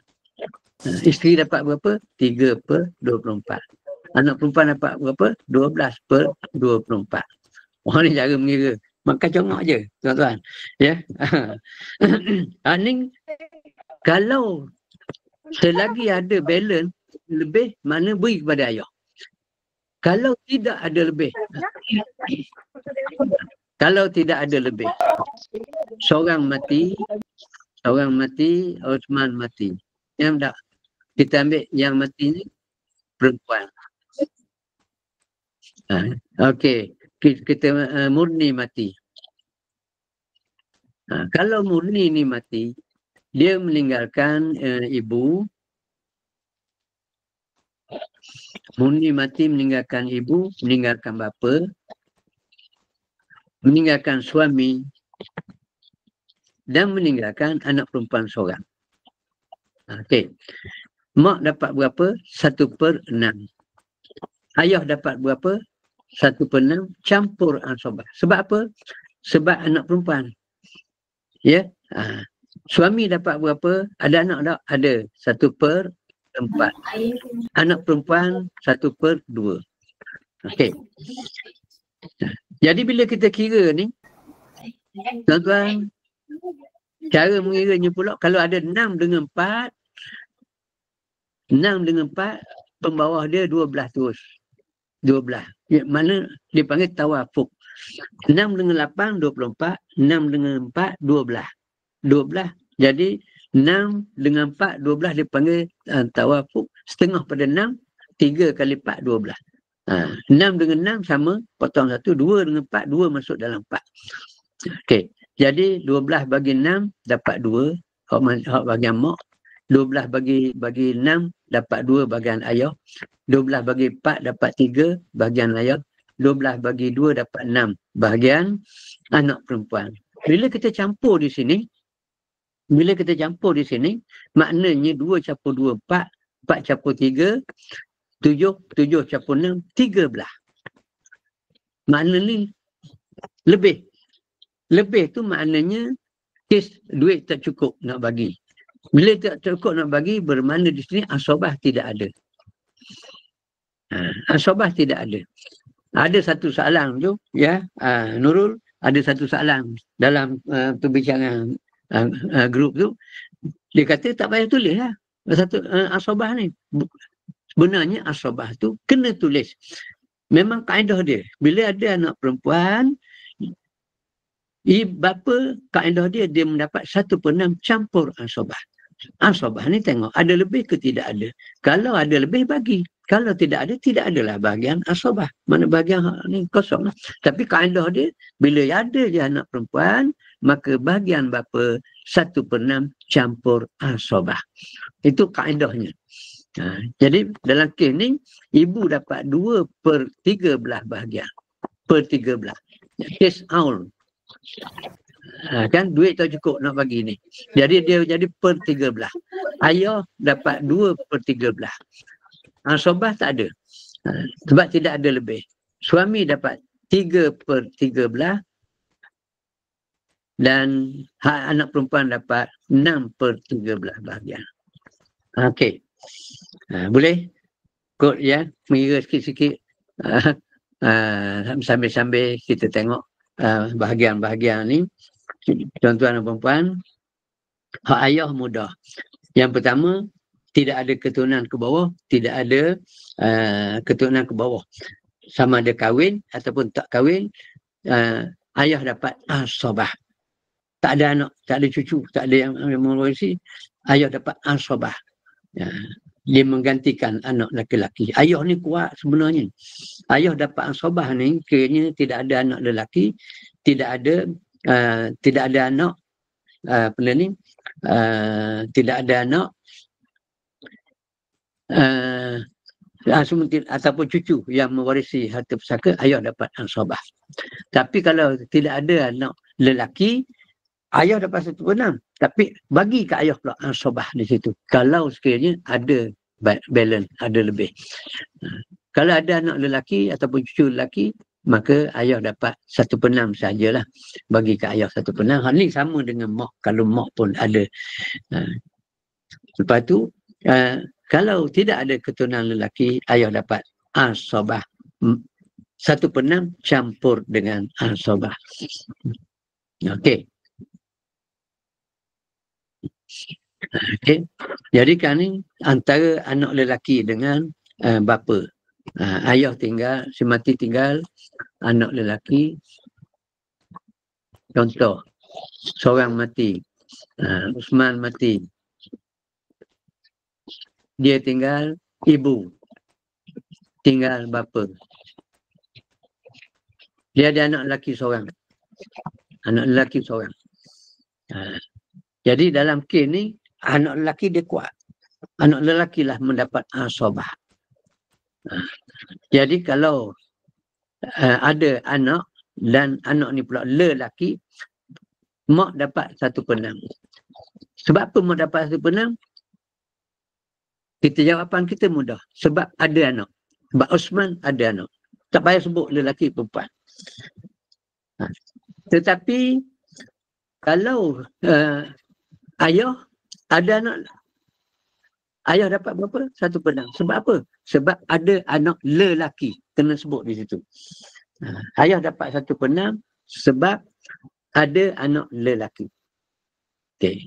Isteri dapat berapa? 3/24. Anak perempuan dapat berapa? 12/24. Orang ni cara mengira. Makan congok je, tuan-tuan. Ya. Ni kalau selagi ada balance lebih, mana beri kepada ayah. Kalau tidak ada lebih. Kalau tidak ada lebih. Seorang mati, Osman mati. Yang tak? Kita ambil yang mati ni perempuan. Okey. Kita murni mati. Kalau murni ni mati, dia meninggalkan ibu. Murni mati meninggalkan ibu, meninggalkan bapa, meninggalkan suami, dan meninggalkan anak perempuan seorang. Okey. Mak dapat berapa? 1/6. Ayah dapat berapa? 1/6 campur ansabah. Sebab apa? Sebab anak perempuan. Ya. Suami dapat berapa? Ada anak tak? Ada. 1/4. Anak perempuan 1/2. Okey. Jadi bila kita kira ni, tuan-tuan, cara mengiranya pula, kalau ada 6 dengan 4, 6 dengan 4, pembawah dia 12 terus. 12. Ya, mana dia panggil tawafuk. 6 dengan 8, 24. 6 dengan 4, 12. 12. Jadi 6 dengan 4, 12 dia panggil tawafuk. Setengah pada 6, 3 kali 4, 12. 6 dengan 6 sama, potong 1. 2 dengan 4, 2 masuk dalam 4. Okey. Jadi 12 bagi 6 dapat 2. Hak bagian mak. 12 bagi 6 dapat 2 bagian ayah. 12 bagi 4 dapat 3 bagian ayah. 12 bagi 2 dapat 6 bagian anak perempuan. Bila kita campur di sini, maknanya 2 campur 2, 4. 4 campur 3, 7. 7 campur 6, 13. Maknanya lebih. Lebih tu maknanya kes duit tak cukup nak bagi. Bila tak cukup nak bagi, bermakna di sini ansabah tidak ada. Ansabah tidak ada. Ada satu soalan tu, ya, Nurul, ada satu soalan dalam perbincangan grup tu. Dia kata tak payah tulis lah. Satu ansabah ni. Sebenarnya ansabah tu kena tulis. Memang kaedah dia. Bila ada anak perempuan, bapa kaedah dia mendapat 1/6 campur ansabah. Asabah ni tengok ada lebih ke tidak ada. Kalau ada lebih bagi. Kalau tidak ada, tidak adalah bahagian asabah. Mana bahagian ni kosong. Tapi kaedah dia, bila ada je anak perempuan, maka bahagian bapa 1/6 campur asabah. Itu kaedahnya. Jadi dalam kes ni, ibu dapat 2/3 bahagian. Per 3. Kes aul. Kan duit tak cukup nak bagi ni. Jadi dia jadi per 3. Ayah dapat 2/3. Asabah tak ada. Sebab tidak ada lebih. Suami dapat 3/3 dan anak perempuan dapat 6/3 bahagian. Okey. Boleh? Kod ya, mengira sikit-sikit. Sambil-sambil kita tengok bahagian-bahagian ni. Tuan-tuan dan puan-puan, hak ayah mudah. Yang pertama, tidak ada keturunan ke bawah, tidak ada keturunan ke bawah. Sama ada kahwin ataupun tak kahwin, ayah dapat asabah. Tak ada anak, tak ada cucu, tak ada yang mewarisi, ayah dapat asabah. Dia menggantikan anak lelaki. Ayah ni kuat sebenarnya. Ayah dapat asabah ni, kiranya tidak ada anak lelaki, tidak ada anak, tidak ada anak, ataupun cucu yang mewarisi harta pusaka, ayah dapat asabah. Tapi kalau tidak ada anak lelaki, ayah dapat 1/6. Tapi bagi ke ayah pula asabah di situ. Kalau sekiranya ada balance, ada lebih. Kalau ada anak lelaki ataupun cucu lelaki, maka ayah dapat 1/6 sajalah. Bagi ke ayah 1/6. Hal ni sama dengan mak. Kalau mak pun ada. Lepas tu, kalau tidak ada keturunan lelaki, ayah dapat asabah. 1/6 campur dengan asabah. Okey. Okey. Jadi kan ni antara anak lelaki dengan bapa. Ayah tinggal, si mati tinggal, anak lelaki. Contoh, seorang mati. Usman mati. Dia tinggal ibu. Tinggal bapa. Dia ada anak lelaki seorang. Anak lelaki seorang. Jadi dalam kes ni, anak lelaki dia kuat. Anak lelaki lah mendapat asabah. Jadi kalau ada anak dan anak ni pula lelaki, mak dapat 1/6. Sebab apa mak dapat 1/6? Kita jawapan kita mudah. Sebab ada anak. Sebab Osman ada anak. Tak payah sebut lelaki perempuan. Tetapi kalau ayah ada anak, ayah dapat berapa? 1/6. Sebab apa? Sebab ada anak lelaki. Kena sebut di situ. Ayah dapat 1/6 sebab ada anak lelaki. Okey.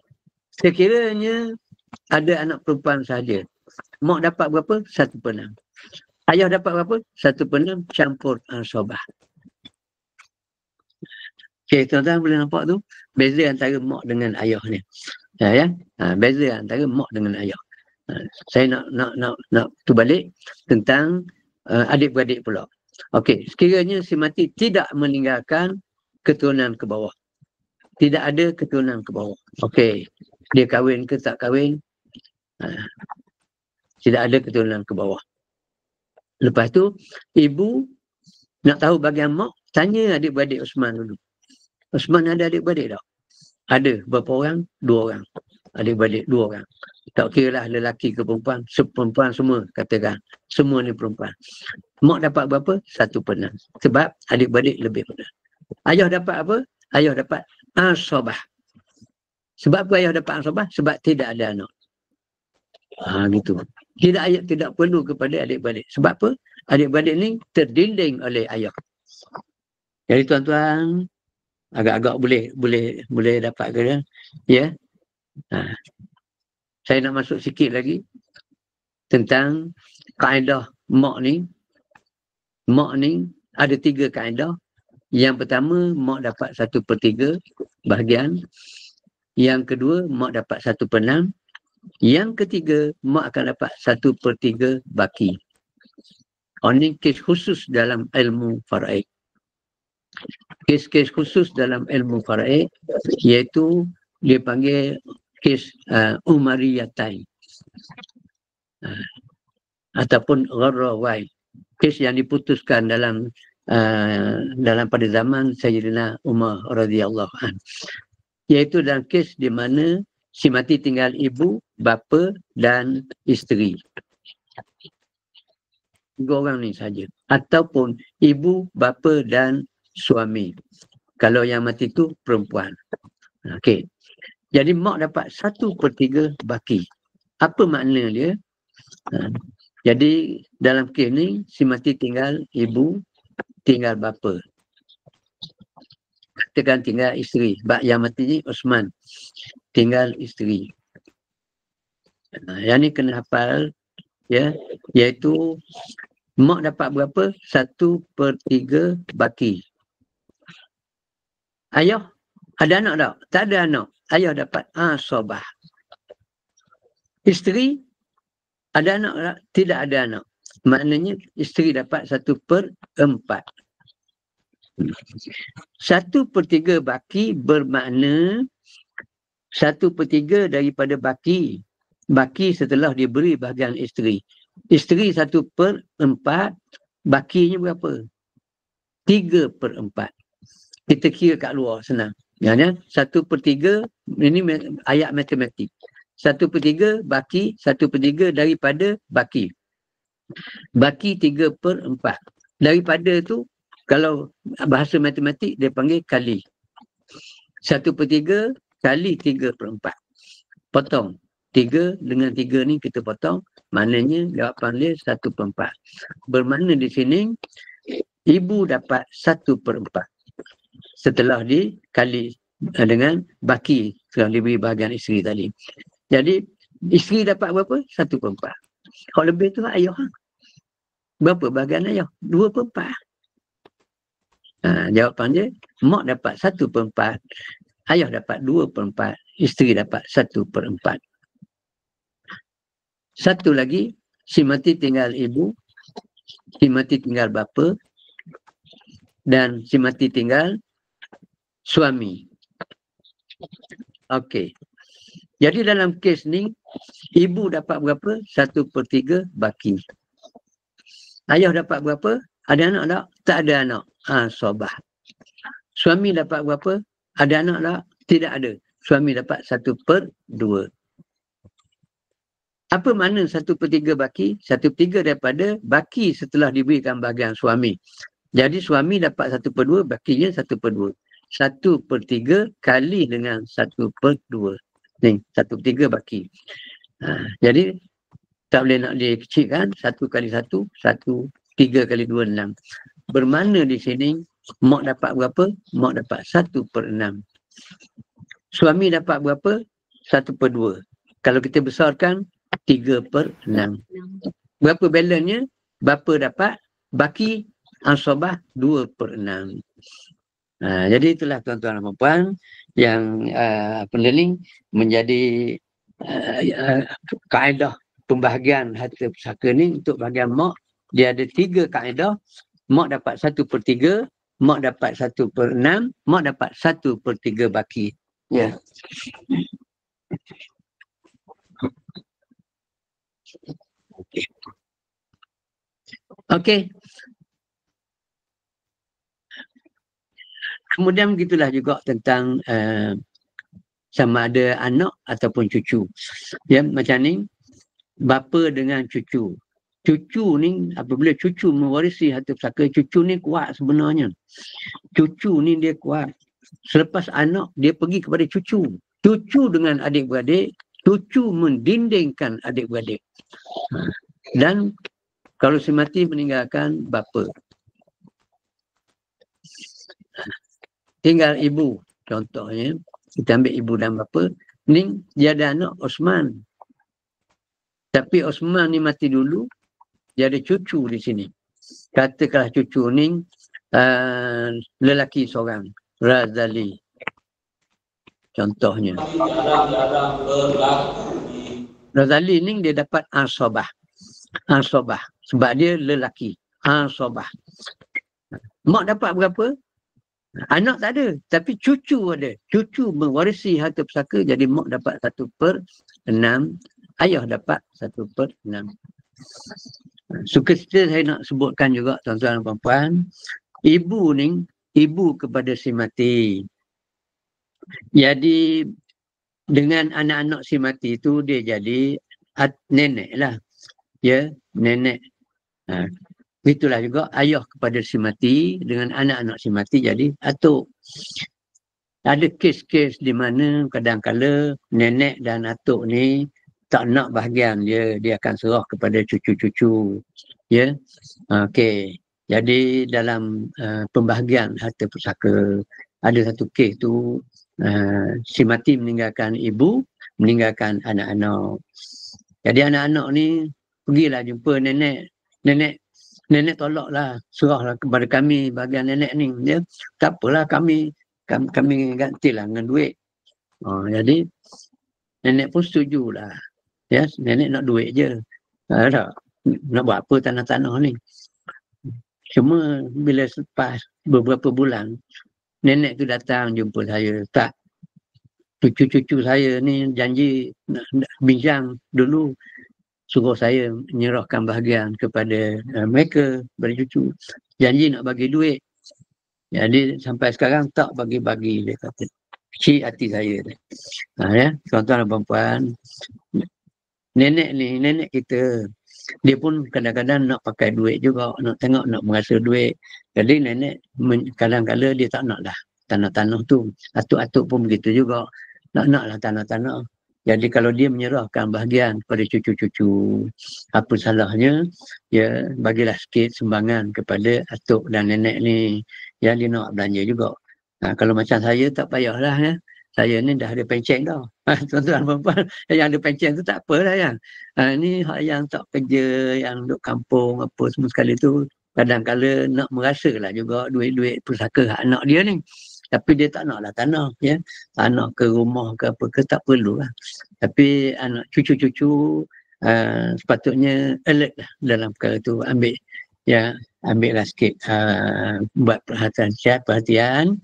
Sekiranya ada anak perempuan sahaja, mak dapat berapa? 1/6. Ayah dapat berapa? 1/6 campur asabah. Okey, tuan-tuan boleh nampak tu? Beza antara mak dengan ayah ni. Beza antara mak dengan ayah. Saya nak tu balik tentang adik-beradik pula. Okey, sekiranya si mati tidak meninggalkan keturunan ke bawah. Tidak ada keturunan ke bawah. Okey, dia kahwin ke tak kahwin? Tidak ada keturunan ke bawah. Lepas tu, ibu nak tahu bagian mak, tanya adik-beradik Osman dulu. Osman ada adik-beradik tak? Ada. Berapa orang? 2 orang. Adik-beradik 2 orang. Tak kira lah lelaki ke perempuan. Perempuan semua katakan. Semua ni perempuan. Mak dapat berapa? 1/6. Sebab adik-beradik lebih pada. Ayah dapat apa? Ayah dapat asabah. Sebab apa ayah dapat asabah? Sebab tidak ada anak. Gitu. Tidak perlu kepada adik-beradik. Sebab apa? Adik-beradik ni terdinding oleh ayah. Jadi tuan-tuan, agak-agak boleh dapat ke dia? Ya. Saya nak masuk sikit lagi tentang kaedah mak ni. Mak ni ada 3 kaedah. Yang pertama, mak dapat 1/3 bahagian. Yang kedua, mak dapat 1/6. Yang ketiga, mak akan dapat 1/3 baki. Ini kes khusus dalam ilmu faraid. Kes-kes khusus dalam ilmu faraid iaitu dia panggil kes umariyatain ataupun gharrawai. Kes yang diputuskan dalam pada zaman Sayyidina Umar radhiyallahu anhu. Iaitu dalam kes di mana si mati tinggal ibu, bapa dan isteri. 3 orang ni saja. Ataupun ibu, bapa dan suami. Kalau yang mati tu perempuan. Okey. Jadi mak dapat 1/3 baki. Apa makna dia? Jadi dalam kes ni si mati tinggal ibu, tinggal bapa. Katakan tinggal isteri. Sebab yang mati ni Osman. Tinggal isteri. Yang ni kena hafal, ya, iaitu mak dapat berapa? 1/3 baki. Ayah ada anak tak? Tak ada anak. Ayah dapat asabah. Isteri ada anak tak? Tidak ada anak. Maknanya isteri dapat 1/4. 1/3 baki bermakna 1/3 daripada baki. Baki setelah diberi bahagian isteri. Isteri 1/4, bakinya berapa? 3/4. Kita kira kat luar senang. Ya, 1/3 ini ayat matematik. 1/3 baki, 1/3 daripada baki. Baki 3/4. Daripada tu, kalau bahasa matematik dia panggil kali. 1/3 kali 3/4. Potong. 3 dengan 3 ni kita potong. Maknanya jawapan dia 1/4. Bermakna di sini ibu dapat 1/4. Setelah dikali dengan baki setelah diberi bahagian isteri tadi. Jadi isteri dapat berapa? 1/4. Kalau lebih tu ayah. Berapa bahagian ayah? 2/4. Jawapan dia mak dapat 1/4. Ayah dapat 2/4. Isteri dapat 1/4. Satu lagi, si mati tinggal ibu, si mati tinggal bapa, dan si mati tinggal suami. Okey. Jadi dalam kes ni, ibu dapat berapa? 1/3 baki. Ayah dapat berapa? Ada anak tak? Tak ada anak. Asabah. Suami dapat berapa? Ada anak tak? Tidak ada. Suami dapat 1/2. Apa makna 1/3 baki? 1/3 daripada baki setelah diberikan bahagian suami. Jadi suami dapat 1/2, bakinya 1/2. 1/3 kali dengan 1/2. Ni, 1/3 baki. Jadi, tak boleh nak dikecilkan. 1 kali 1, 1, 3 kali 2, 6. Bermakna di sini, mak dapat berapa? Mak dapat 1/6. Suami dapat berapa? 1/2. Kalau kita besarkan, 3/6. Berapa balance-nya? Bapa dapat, baki asabah 2/6. Jadi itulah tuan-tuan dan puan yang pendeling menjadi kaedah pembahagian harta pusaka ni untuk bahagian mak. Dia ada 3 kaedah. Mak dapat 1/3, mak dapat 1/6, mak dapat 1/3 baki. Ya. Okey. Kemudian begitulah juga tentang sama ada anak ataupun cucu. Ya, macam ni, bapa dengan cucu. Cucu ni, apabila cucu mewarisi harta pusaka, cucu ni kuat sebenarnya. Cucu ni dia kuat. Selepas anak, dia pergi kepada cucu. Cucu dengan adik-beradik, cucu mendindingkan adik-beradik. Dan kalau si mati meninggalkan bapa. Tinggal ibu, contohnya, kita ambil ibu dan bapa. Ni, dia ada anak Osman. Tapi Osman ni mati dulu, dia ada cucu di sini. Katakanlah cucu ni lelaki seorang, Razali. Contohnya. Razali ni dia dapat asobah. Asobah. Sebab dia lelaki. Asobah. Mak dapat berapa? Anak tak ada. Tapi cucu ada. Cucu mewarisi harta pusaka. Jadi mak dapat 1/6. Ayah dapat 1/6. Suka cerita saya nak sebutkan juga tuan-tuan dan puan-puan. Ibu ni, ibu kepada si mati. Jadi dengan anak-anak si mati tu dia jadi nenek lah. Ya, nenek. Itulah juga ayah kepada si mati dengan anak-anak si mati jadi atuk. Ada kes-kes di mana kadang-kala nenek dan atuk ni tak nak bahagian dia akan serah kepada cucu-cucu. Ya. Okey. Jadi dalam pembahagian harta pusaka ada satu kes tu si mati meninggalkan ibu, meninggalkan anak-anak. Jadi anak-anak ni pergilah jumpa nenek. Nenek tolaklah, serahlah kepada kami bahagian nenek ni. Ya. Tak apalah kami gantilah dengan duit. Jadi nenek pun setujulah. Ya, nenek nak duit je. Tak nak buat apa tanah-tanah ni. Cuma bila selepas beberapa bulan nenek tu datang jumpa saya. Tak, cucu-cucu saya ni janji nak bincang dulu. Suruh saya menyerahkan bahagian kepada mereka, kepada cucu. Janji nak bagi duit. Jadi sampai sekarang tak bagi-bagi, dia kata. Kecil hati saya. Ya, tuan-tuan dan puan-puan. Nenek ni, nenek kita. Dia pun kadang-kadang nak pakai duit juga. Nak tengok, nak merasa duit. Jadi nenek kadang-kadang dia tak nak lah tanah-tanah tu. Atuk-atuk pun begitu juga. Nak lah tanah-tanah. Jadi kalau dia menyerahkan bahagian kepada cucu-cucu, apa salahnya, ya bagilah sikit sumbangan kepada atuk dan nenek ni. Ya, dia nak belanja juga. Kalau macam saya tak payahlah ya. Saya ni dah ada pencen dah. Tuan-tuan puan-puan, yang ada pencen tu tak apalah ya. Ni yang tak kerja, yang duduk kampung apa semua sekali tu, kadang-kala nak merasalah juga duit-duit pusaka hak anak dia ni. Tapi dia tak naklah tanah, ya. Anak ke rumah ke apa ke tak perlu lah. Tapi anak cucu-cucu sepatutnya alert lah dalam perkara tu. Ambil lah sikit buat perhatian.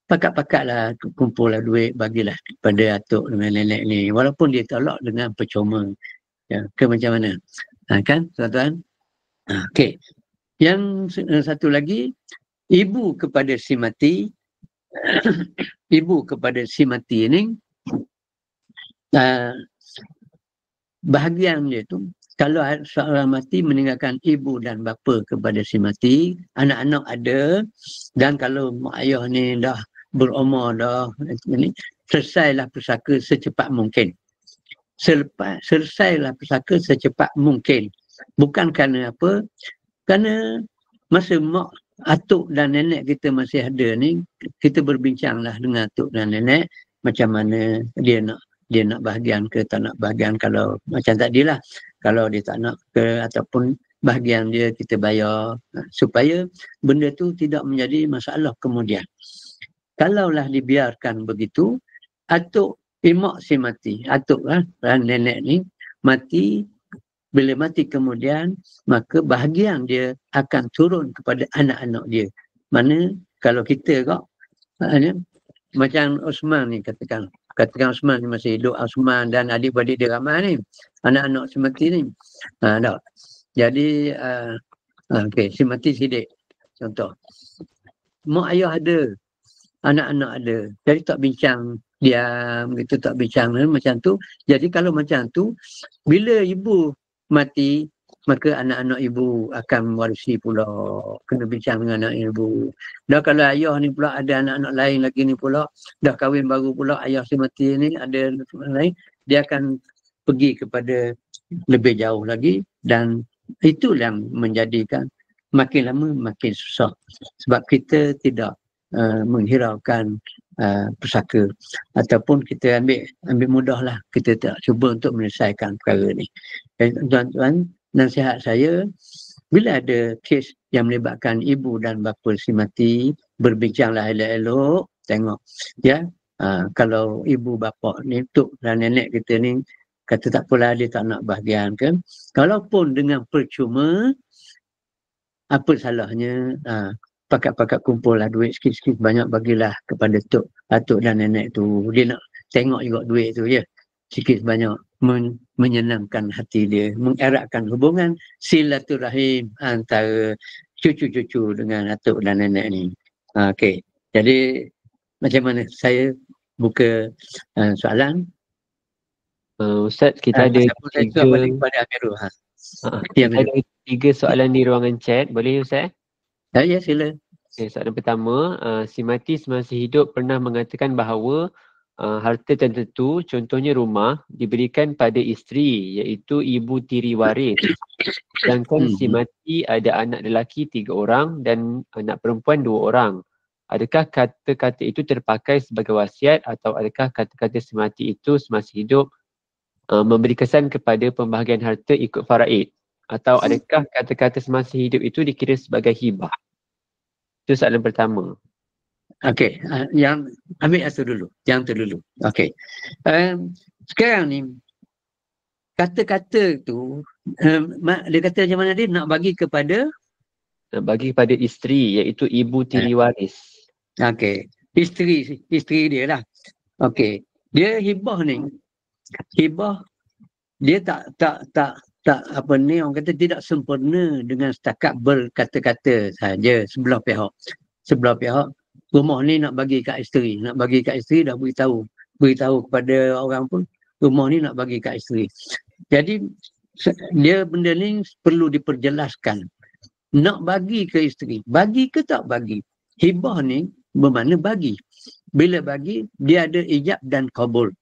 Pakat-pakatlah kumpul lah duit, bagilah kepada atuk dengan nenek ni. Walaupun dia tolak dengan percuma. Ya, ke macam mana? Kan, tuan-tuan? Okey. Yang satu lagi, ibu kepada si mati. Ibu kepada si mati ni bahagian dia tu, kalau seorang mati meninggalkan ibu dan bapa kepada si mati, anak-anak ada, dan kalau mak ayah ni dah berumur dah, selesailah pusaka secepat mungkin. Selesailah pusaka secepat mungkin. Bukan kerana apa? Kerana masa mak, atuk dan nenek kita masih ada ni, kita berbincanglah dengan atuk dan nenek macam mana dia nak bahagian ke tak nak bahagian. Kalau macam tadilah, kalau dia tak nak ke ataupun bahagian dia kita bayar, supaya benda tu tidak menjadi masalah kemudian. Kalaulah dibiarkan begitu, atuk imak si mati, atuk dan nenek ni mati. Bila mati kemudian, maka bahagian dia akan turun kepada anak-anak dia. Mana kalau kita kok, macam Osman ni katakan Osman ni masih hidup, Osman dan adik-adik dia ramai ni, anak-anak si mati ni. Tak. Jadi, okay, si mati sidik. Contoh. Mak ayah ada, anak-anak ada. Jadi tak bincang, diam gitu, tak bincang macam tu. Jadi kalau macam tu, bila ibu mati, maka anak-anak ibu akan mewarisi pula. Kena bincang dengan anak ibu. Dah kalau ayah ni pula ada anak-anak lain lagi ni pula, dah kahwin baru pula, ayah si mati ni ada lain, dia akan pergi kepada lebih jauh lagi, dan itu yang menjadikan makin lama makin susah. Sebab kita tidak menghiraukan pusaka, ataupun kita ambil mudahlah, kita tak cuba untuk menyelesaikan perkara ni. Tuan-tuan, nasihat saya, bila ada kes yang melibatkan ibu dan bapa si mati, berbincanglah elok-elok, tengok ya, kalau ibu bapa ni, tok dan nenek kita ni kata tak apalah dia tak nak bahagian ke. Kalaupun dengan percuma, apa salahnya pakat-pakat kumpul lah duit sikit-sikit banyak bagilah kepada atuk dan nenek tu. Dia nak tengok juga duit tu je. Sikit banyak menyenangkan hati dia, mengeratkan hubungan silaturahim antara cucu-cucu dengan atuk dan nenek ni. Okey. Jadi macam mana saya buka soalan? Ustaz, kita ada Saya balik kepada Amirul. kita ada 3 soalan di ruangan chat. Boleh Ustaz? Ya, sila. Okay, soalan pertama, si mati semasa hidup pernah mengatakan bahawa harta tertentu, contohnya rumah, diberikan pada isteri, iaitu ibu tiri waris. Sedangkan si mati ada anak lelaki 3 orang dan anak perempuan 2 orang. Adakah kata-kata itu terpakai sebagai wasiat atau adakah kata-kata si mati itu semasa hidup memberi kesan kepada pembahagian harta ikut faraid? Atau adakah kata-kata semasa hidup itu dikira sebagai hibah? Itu soalan pertama. Okey, yang ambil yang tu dulu. Okey. Sekarang ni kata-kata tu dia kata macam mana dia nak bagi kepada isteri, iaitu ibu tiri waris. Okey. Isteri dia lah. Okey. Dia hibah ni. Hibah dia tak apa ni orang kata tidak sempurna dengan setakat berkata-kata saja sebelah pihak. Rumah ni nak bagi kat isteri, dah beritahu kepada orang pun rumah ni nak bagi kat isteri. Jadi dia benda ni perlu diperjelaskan. Nak bagi ke isteri, bagi ke tak bagi? Hibah ni bermakna bagi. Bila bagi, dia ada ijab dan qabul.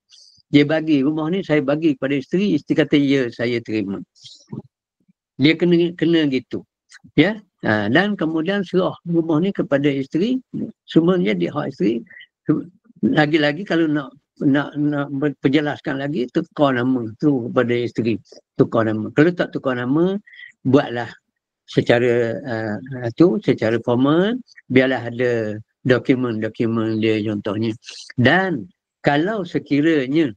Dia bagi rumah ni, saya bagi kepada isteri kata ya, saya terima. Dia kena gitu. Ya. Dan kemudian serah rumah ni kepada isteri, semuanya di hak isteri. Lagi-lagi kalau nak perjelaskan lagi, tukar nama tu kepada isteri. Tukar nama. Kalau tak tukar nama, buatlah secara secara formal, biarlah ada dokumen dia contohnya. Dan kalau sekiranya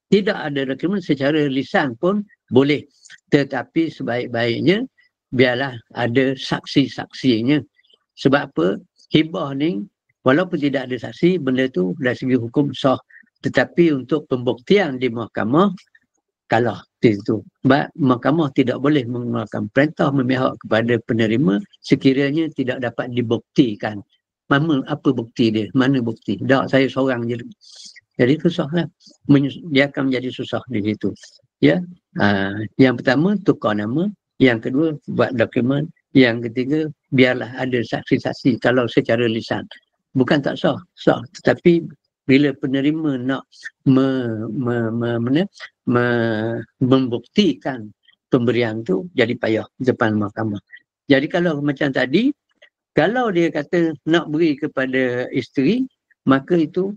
tidak ada dokumen secara lisan pun boleh. Tetapi sebaik-baiknya biarlah ada saksi-saksinya. Sebab apa? Hibah ni walaupun tidak ada saksi, benda tu dari segi hukum sah. Tetapi untuk pembuktian di mahkamah kalah itu. Sebab mahkamah tidak boleh mengeluarkan perintah memihak kepada penerima sekiranya tidak dapat dibuktikan. Apa bukti dia? Mana bukti? Tak, saya seorang je. Jadi susahlah. Dia akan menjadi susah di situ. Ya. Yang pertama tukar nama, yang kedua buat dokumen, yang ketiga biarlah ada saksi-saksi kalau secara lisan. Bukan tak sah, sah. Tetapi bila penerima nak membuktikan pemberian tu jadi payah depan mahkamah. Jadi kalau macam tadi, kalau dia kata nak beri kepada isteri, maka itu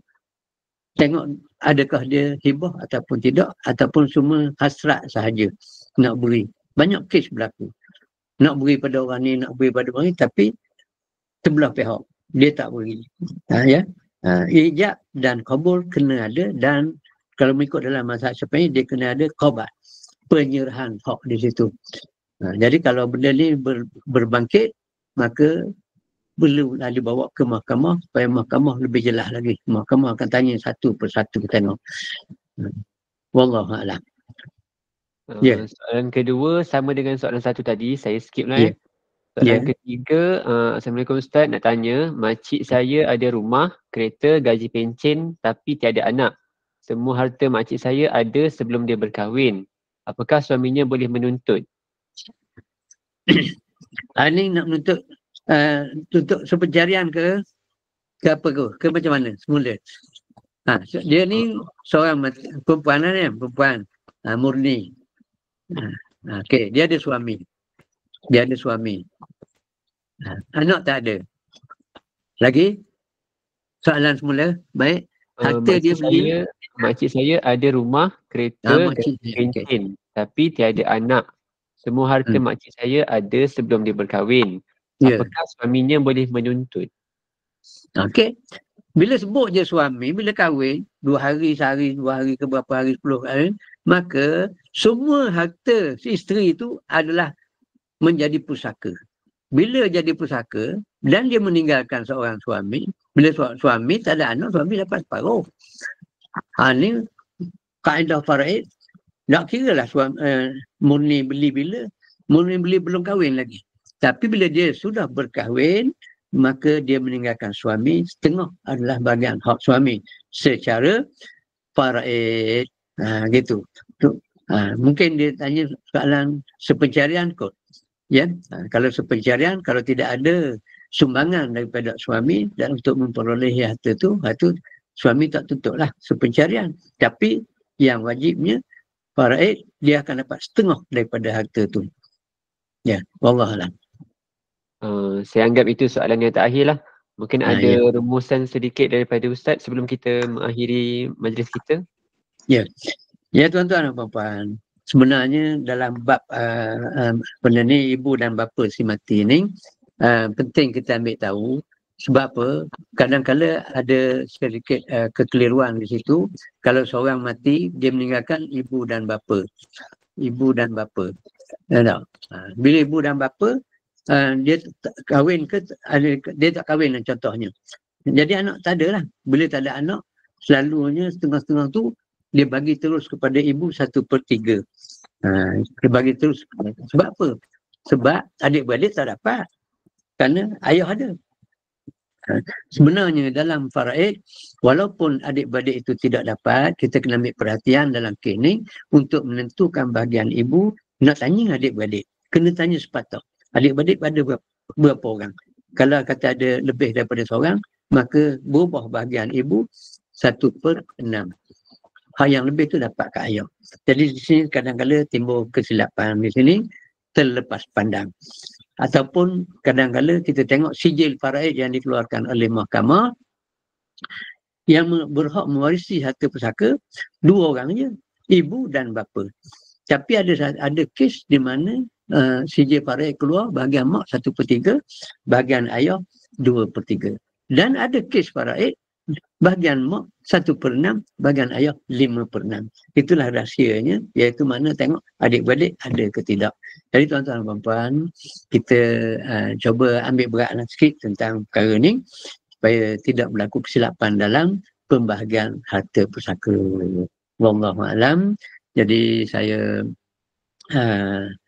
tengok adakah dia hibah ataupun tidak, ataupun semua hasrat sahaja nak beri. Banyak kes berlaku. Nak beri pada orang ni, nak beri pada orang ni, tapi sebelah pihak dia tak beri. Ijab dan qabul kena ada, dan kalau mengikut dalam mazhab Syafi'i dia kena ada qabat, penyerahan hak di situ. Jadi kalau benda ni berbangkit, maka perlulah dibawa ke mahkamah supaya mahkamah lebih jelas lagi. Mahkamah akan tanya satu persatu kita tengok. Wallahu a'lam. Soalan kedua sama dengan soalan satu tadi, saya skip lah. Soalan ketiga, Assalamualaikum Ustaz, nak tanya, makcik saya ada rumah, kereta, gaji pencen tapi tiada anak. Semua harta makcik saya ada sebelum dia berkahwin. Apakah suaminya boleh menuntut? Ini nak menuntut untuk sepencarian ke apa ke macam mana semula? Dia ni seorang perempuan kan, perempuan murni. Okey, dia ada suami. Anak tak ada. Lagi? Soalan semula, baik. Harta dia beli. Makcik saya ada rumah, kereta, pencen tapi tiada anak. Semua harta makcik saya ada sebelum dia berkahwin. Apakah suaminya boleh menuntut? Okey. Bila sebut je suami, bila kahwin, 2 hari, sehari, 2 hari ke berapa hari, 10 hari, maka semua harta si isteri itu adalah menjadi pusaka. Bila jadi pusaka dan dia meninggalkan seorang suami, bila suami tak ada anak, suami dapat separuh. Ni kaedah faraid, tak kira lah murni beli bila, murni beli belum kahwin lagi. Tapi bila dia sudah berkahwin, maka dia meninggalkan suami, setengah adalah bahagian hak suami secara faraid. Gitu. Mungkin dia tanya soalan sepencarian kot. Ya, kalau sepencarian, kalau tidak ada sumbangan daripada suami dan untuk memperoleh harta tu suami tak tutuplah sepencarian. Tapi yang wajibnya faraid, dia akan dapat setengah daripada harta tu. Ya, wallahualam. Saya anggap itu soalan yang terakhir lah. Mungkin ada Ya. rumusan sedikit daripada Ustaz sebelum kita mengakhiri majlis kita. Ya, tuan-tuan dan puan-puan. Sebenarnya dalam bab benda ni, ibu dan bapa si mati ni, penting kita ambil tahu. Sebab apa? Kadang-kala ada sedikit kekeliruan di situ. Kalau seorang mati, dia meninggalkan ibu dan bapa. Ibu dan bapa. Bila ibu dan bapa, dia kahwin ke, dia tak kahwin lah contohnya. Jadi anak tak ada lah. Bila tak ada anak, selalunya setengah-setengah tu dia bagi terus kepada ibu 1/3. Dia bagi terus. Sebab apa? Sebab adik-beradik tak dapat. Kerana ayah ada. Sebenarnya dalam faraid, walaupun adik-beradik itu tidak dapat, kita kena ambil perhatian dalam kes ni untuk menentukan bahagian ibu. Nak tanya adik-beradik, kena tanya sepatah. Adik-beradik ada berapa orang? Kalau kata ada lebih daripada seorang, maka berubah bahagian ibu 1/6. Hak yang lebih tu dapat kat ayah. Jadi di sini kadang-kadang timbul kesilapan di sini, terlepas pandang. Ataupun kadang-kadang kita tengok sijil faraid yang dikeluarkan oleh mahkamah, yang berhak mewarisi harta pusaka 2 orang je, ibu dan bapa. Tapi ada kes di mana sijil faraid keluar, bahagian mak 1/3, bahagian ayah 2/3. Dan ada kes faraid bahagian mak 1/6, bahagian ayah 5/6. Itulah rahsianya, iaitu mana tengok adik-beradik ada ke tidak. Jadi tuan-tuan dan puan-puan, kita cuba ambil beratlah sikit tentang perkara ni supaya tidak berlaku kesilapan dalam pembahagian harta pusaka. Wallahualam. Jadi saya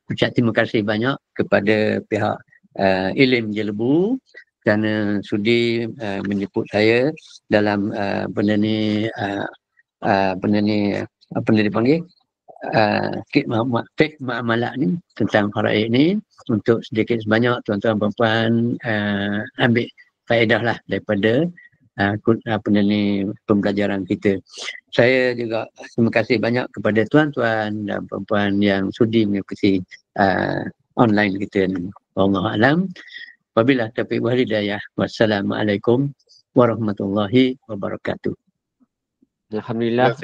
ucap terima kasih banyak kepada pihak Ilim Jelebu kerana sudi menyebut saya dalam benda ni apa dipanggil fiqh muamalah ni tentang faraid ni, untuk sedikit sebanyak tuan-tuan perempuan ambil faedah lah daripada pembelajaran kita. Saya juga terima kasih banyak kepada tuan-tuan dan perempuan yang sudi mengikuti online kita ni. Wallahualam. Wabillahi taufiq wal hidayah. Wassalamualaikum warahmatullahi wabarakatuh. Alhamdulillah.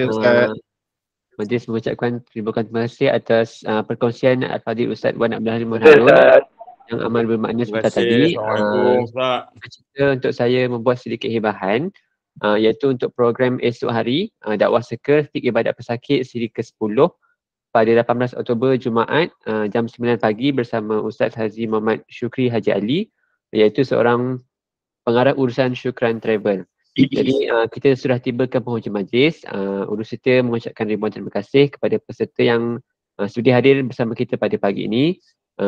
Majlis mengucapkan terima kasih atas perkongsian Al-Fadhil Ustaz Wan Abdul Halim Harun yang amal bermakna sebentar tadi. Cerita untuk saya membuat sedikit hibahan, iaitu untuk program esok hari, dakwah seker Fiqh Ibadat Pesakit siri ke-10 pada 18 Oktober Jumaat jam 9 pagi bersama Ustaz Haji Muhammad Syukri Haji Ali, iaitu seorang pengarah urusan Syukran Travel. Jadi kita sudah tiba ke penghujung majlis. Urus serta mengucapkan ribuan terima kasih kepada peserta yang sudi hadir bersama kita pada pagi ini.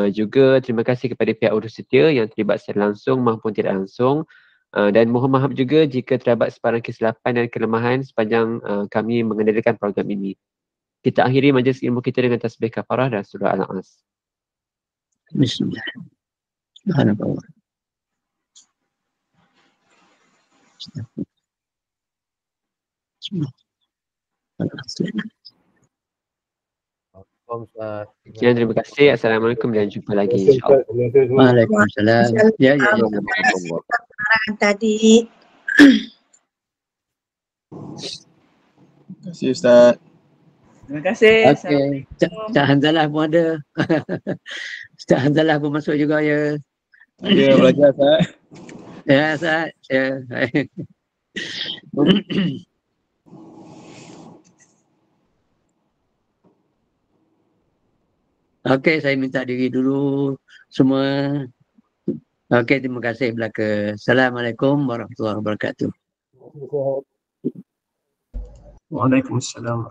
Juga terima kasih kepada pihak urus serta yang terlibat secara langsung maupun tidak langsung. Dan mohon maaf juga jika terdapat sebarang kesilapan dan kelemahan sepanjang kami mengendalikan program ini. Kita akhiri majlis ilmu kita dengan tasbih kafarah dan surah Al-As. Bismillah. Subhanallah. Sekian, terima kasih. Assalamualaikum dan jumpa lagi insya-Allah. Waalaikumsalam. Ya. Tadi. Terima kasih Ustaz. Terima kasih. Okey. Ustaz Hanzalah pun ada. Ustaz Hanzalah pun masuk juga ya. Ya, belajar Ustaz. Ya, Ustaz. Ya. Okey, saya minta diri dulu semua. Okey, terima kasih belaka. Assalamualaikum warahmatullahi wabarakatuh. Waalaikumsalam.